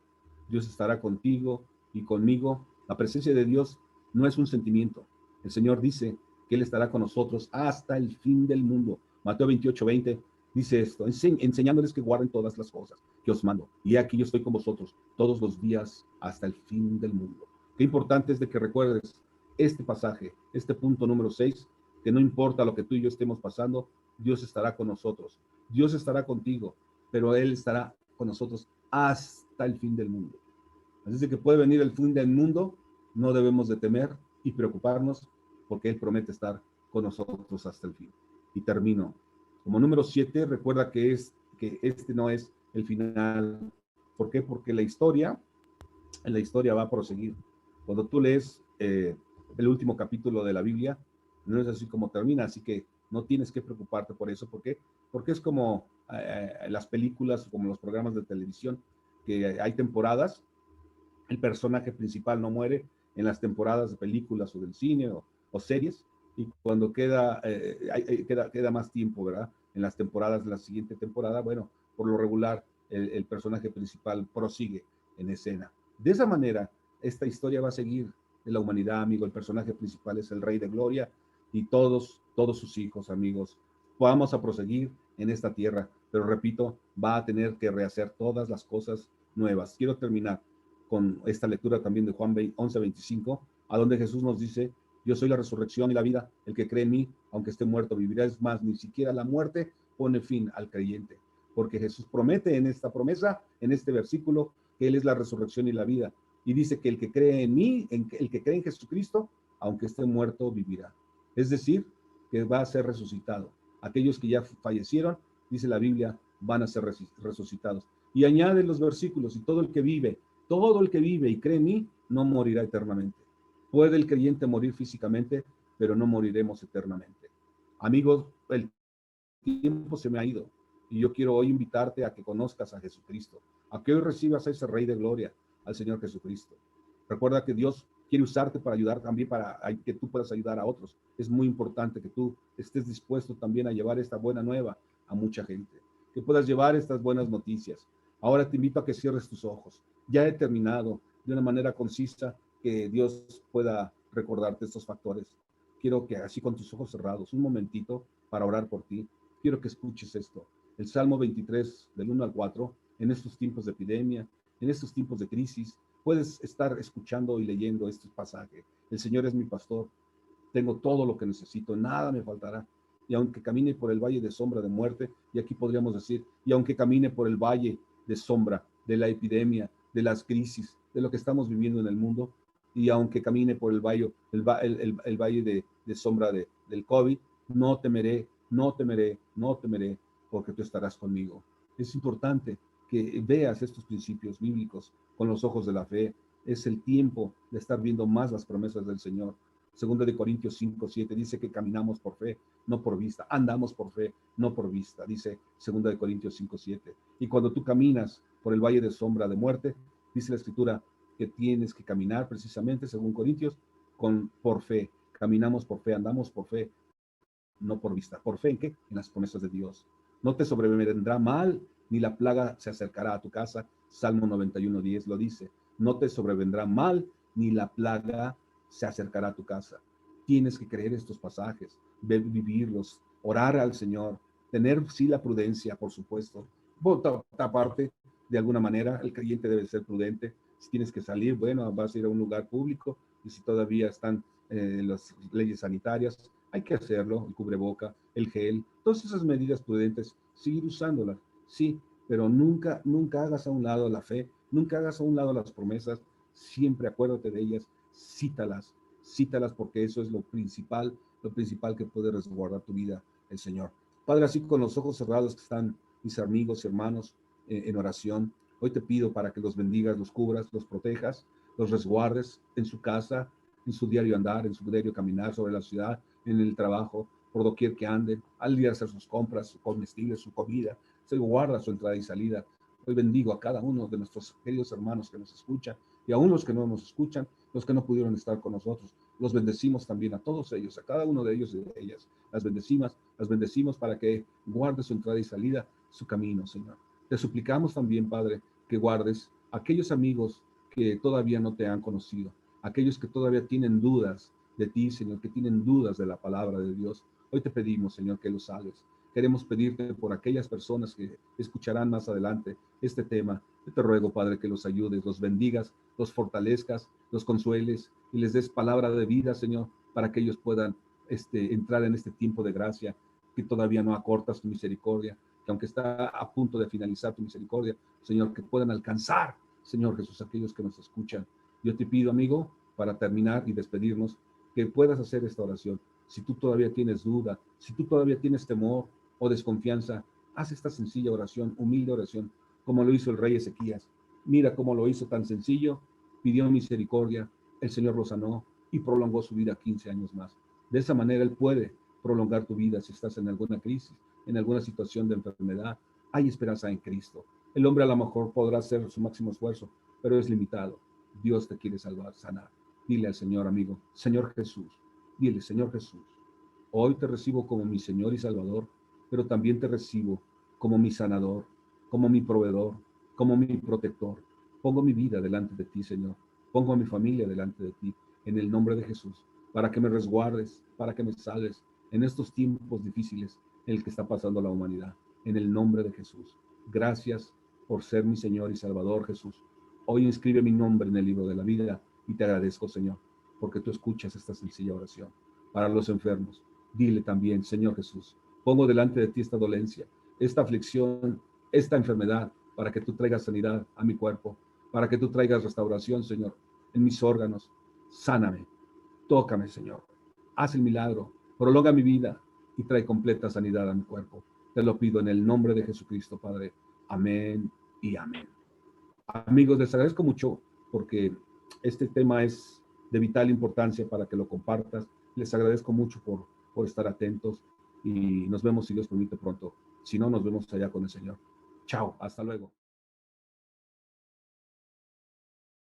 Dios estará contigo y conmigo. La presencia de Dios no es un sentimiento. El Señor dice que Él estará con nosotros hasta el fin del mundo. Mateo 28:20 dice esto, enseñándoles que guarden todas las cosas que os mando. Y aquí yo estoy con vosotros todos los días hasta el fin del mundo. Qué importante es de que recuerdes este pasaje, este punto número 6, que no importa lo que tú y yo estemos pasando, Dios estará con nosotros. Dios estará contigo, pero Él estará con nosotros hasta el fin del mundo. Así que puede venir el fin del mundo, no debemos de temer y preocuparnos, porque Él promete estar con nosotros hasta el fin. Y termino. Como número 7, recuerda que este no es el final. ¿Por qué? Porque la historia va a proseguir. Cuando tú lees el último capítulo de la Biblia, no es así como termina, así que no tienes que preocuparte por eso. ¿Por qué? Porque es como las películas, como los programas de televisión, que hay temporadas, el personaje principal no muere en las temporadas de películas o del cine o series, y cuando queda más tiempo, ¿verdad? En las temporadas de la siguiente temporada, bueno, por lo regular, el personaje principal prosigue en escena. De esa manera, esta historia va a seguir de la humanidad, amigo. El personaje principal es el Rey de Gloria y todos sus hijos, amigos. Vamos a proseguir en esta tierra, pero repito, va a tener que rehacer todas las cosas nuevas. Quiero terminar con esta lectura también de Juan 11:25, a donde Jesús nos dice, yo soy la resurrección y la vida, el que cree en mí, aunque esté muerto, vivirá. Es más, ni siquiera la muerte pone fin al creyente, porque Jesús promete en esta promesa, en este versículo, que Él es la resurrección y la vida, y dice que el que cree en mí, el que cree en Jesucristo, aunque esté muerto, vivirá. Es decir, que va a ser resucitado. Aquellos que ya fallecieron, dice la Biblia, van a ser resucitados. Y añade los versículos, y todo el que vive y cree en mí, no morirá eternamente. Puede el creyente morir físicamente, pero no moriremos eternamente. Amigos, el tiempo se me ha ido, y yo quiero hoy invitarte a que conozcas a Jesucristo, a que hoy recibas a ese Rey de Gloria, al Señor Jesucristo. Recuerda que Dios quiere usarte para ayudar también, para que tú puedas ayudar a otros. Es muy importante que tú estés dispuesto también a llevar esta buena nueva a mucha gente, que puedas llevar estas buenas noticias. Ahora te invito a que cierres tus ojos. Ya he terminado de una manera concisa, que Dios pueda recordarte estos factores. Quiero que así con tus ojos cerrados, un momentito para orar por ti, quiero que escuches esto. El Salmo 23, del 1 al 4, en estos tiempos de epidemia, en estos tiempos de crisis, puedes estar escuchando y leyendo este pasaje. El Señor es mi pastor, tengo todo lo que necesito, nada me faltará. Y aunque camine por el valle de sombra de muerte, y aquí podríamos decir, y aunque camine por el valle de sombra de la epidemia, de las crisis, de lo que estamos viviendo en el mundo, y aunque camine por el valle, el valle de sombra del COVID, no temeré, no temeré, no temeré, porque tú estarás conmigo. Es importante que veas estos principios bíblicos con los ojos de la fe. Es el tiempo de estar viendo más las promesas del Señor. Segunda de Corintios 5:7 dice que caminamos por fe, no por vista. Andamos por fe, no por vista, dice Segunda de Corintios 5:7. Y cuando tú caminas por el valle de sombra de muerte, dice la Escritura que tienes que caminar precisamente, según Corintios, por fe. Caminamos por fe, andamos por fe, no por vista. ¿Por fe en qué? En las promesas de Dios. No te sobrevendrá mal, ni la plaga se acercará a tu casa. Salmo 91:10 lo dice. No te sobrevendrá mal, ni la plaga se acercará a tu casa. Tienes que creer estos pasajes, vivirlos, orar al Señor, tener sí la prudencia, por supuesto. Por otra parte, de alguna manera. El creyente debe ser prudente. Si tienes que salir, bueno, vas a ir a un lugar público, y si todavía están las leyes sanitarias, hay que hacerlo, el cubreboca, el gel, todas esas medidas prudentes, seguir usándolas, sí, pero nunca, nunca hagas a un lado la fe, nunca hagas a un lado las promesas, siempre acuérdate de ellas, cítalas, cítalas, porque eso es lo principal que puede resguardar tu vida, el Señor. Padre, así con los ojos cerrados que están mis amigos y hermanos en oración, hoy te pido para que los bendigas, los cubras, los protejas, los resguardes en su casa, en su diario andar, en su diario caminar sobre la ciudad, en el trabajo, por doquier que anden, al ir a hacer sus compras, su comestible, su comida, se guarda su entrada y salida. Hoy bendigo a cada uno de nuestros queridos hermanos que nos escuchan, y aún los que no nos escuchan, los que no pudieron estar con nosotros. Los bendecimos también a todos ellos, a cada uno de ellos y de ellas. Las bendecimos para que guarde su entrada y salida, su camino, Señor. Te suplicamos también, Padre, que guardes a aquellos amigos que todavía no te han conocido, aquellos que todavía tienen dudas de ti, Señor, que tienen dudas de la palabra de Dios. Hoy te pedimos, Señor, que los salves. Queremos pedirte por aquellas personas que escucharán más adelante este tema. Yo te ruego, Padre, que los ayudes, los bendigas, los fortalezcas, los consueles y les des palabra de vida, Señor, para que ellos puedan entrar en este tiempo de gracia, que todavía no acortas tu misericordia, que aunque está a punto de finalizar tu misericordia, Señor, que puedan alcanzar, Señor Jesús, aquellos que nos escuchan. Yo te pido, amigo, para terminar y despedirnos, que puedas hacer esta oración. Si tú todavía tienes duda, si tú todavía tienes temor o desconfianza, haz esta sencilla oración, humilde oración, como lo hizo el rey Ezequías. Mira cómo lo hizo tan sencillo, pidió misericordia, el Señor lo sanó y prolongó su vida 15 años más. De esa manera Él puede prolongar tu vida si estás en alguna crisis, en alguna situación de enfermedad. Hay esperanza en Cristo. El hombre a lo mejor podrá hacer su máximo esfuerzo, pero es limitado. Dios te quiere salvar, sanar. Dile al Señor, amigo, Señor Jesús, dile, Señor Jesús, hoy te recibo como mi Señor y Salvador, pero también te recibo como mi sanador, como mi proveedor, como mi protector. Pongo mi vida delante de ti, Señor. Pongo a mi familia delante de ti, en el nombre de Jesús, para que me resguardes, para que me salves en estos tiempos difíciles en el que está pasando la humanidad. En el nombre de Jesús. Gracias por ser mi Señor y Salvador, Jesús. Hoy inscribe mi nombre en el libro de la vida y te agradezco, Señor, porque tú escuchas esta sencilla oración. Para los enfermos, dile también, Señor Jesús, pongo delante de ti esta dolencia, esta aflicción, esta enfermedad, para que tú traigas sanidad a mi cuerpo, para que tú traigas restauración, Señor, en mis órganos. Sáname, tócame, Señor. Haz el milagro, prolonga mi vida y trae completa sanidad a mi cuerpo. Te lo pido en el nombre de Jesucristo, Padre. Amén y amén. Amigos, les agradezco mucho porque este tema es de vital importancia para que lo compartas. Les agradezco mucho por estar atentos y nos vemos, si Dios permite, pronto. Si no, nos vemos allá con el Señor. Chao, hasta luego.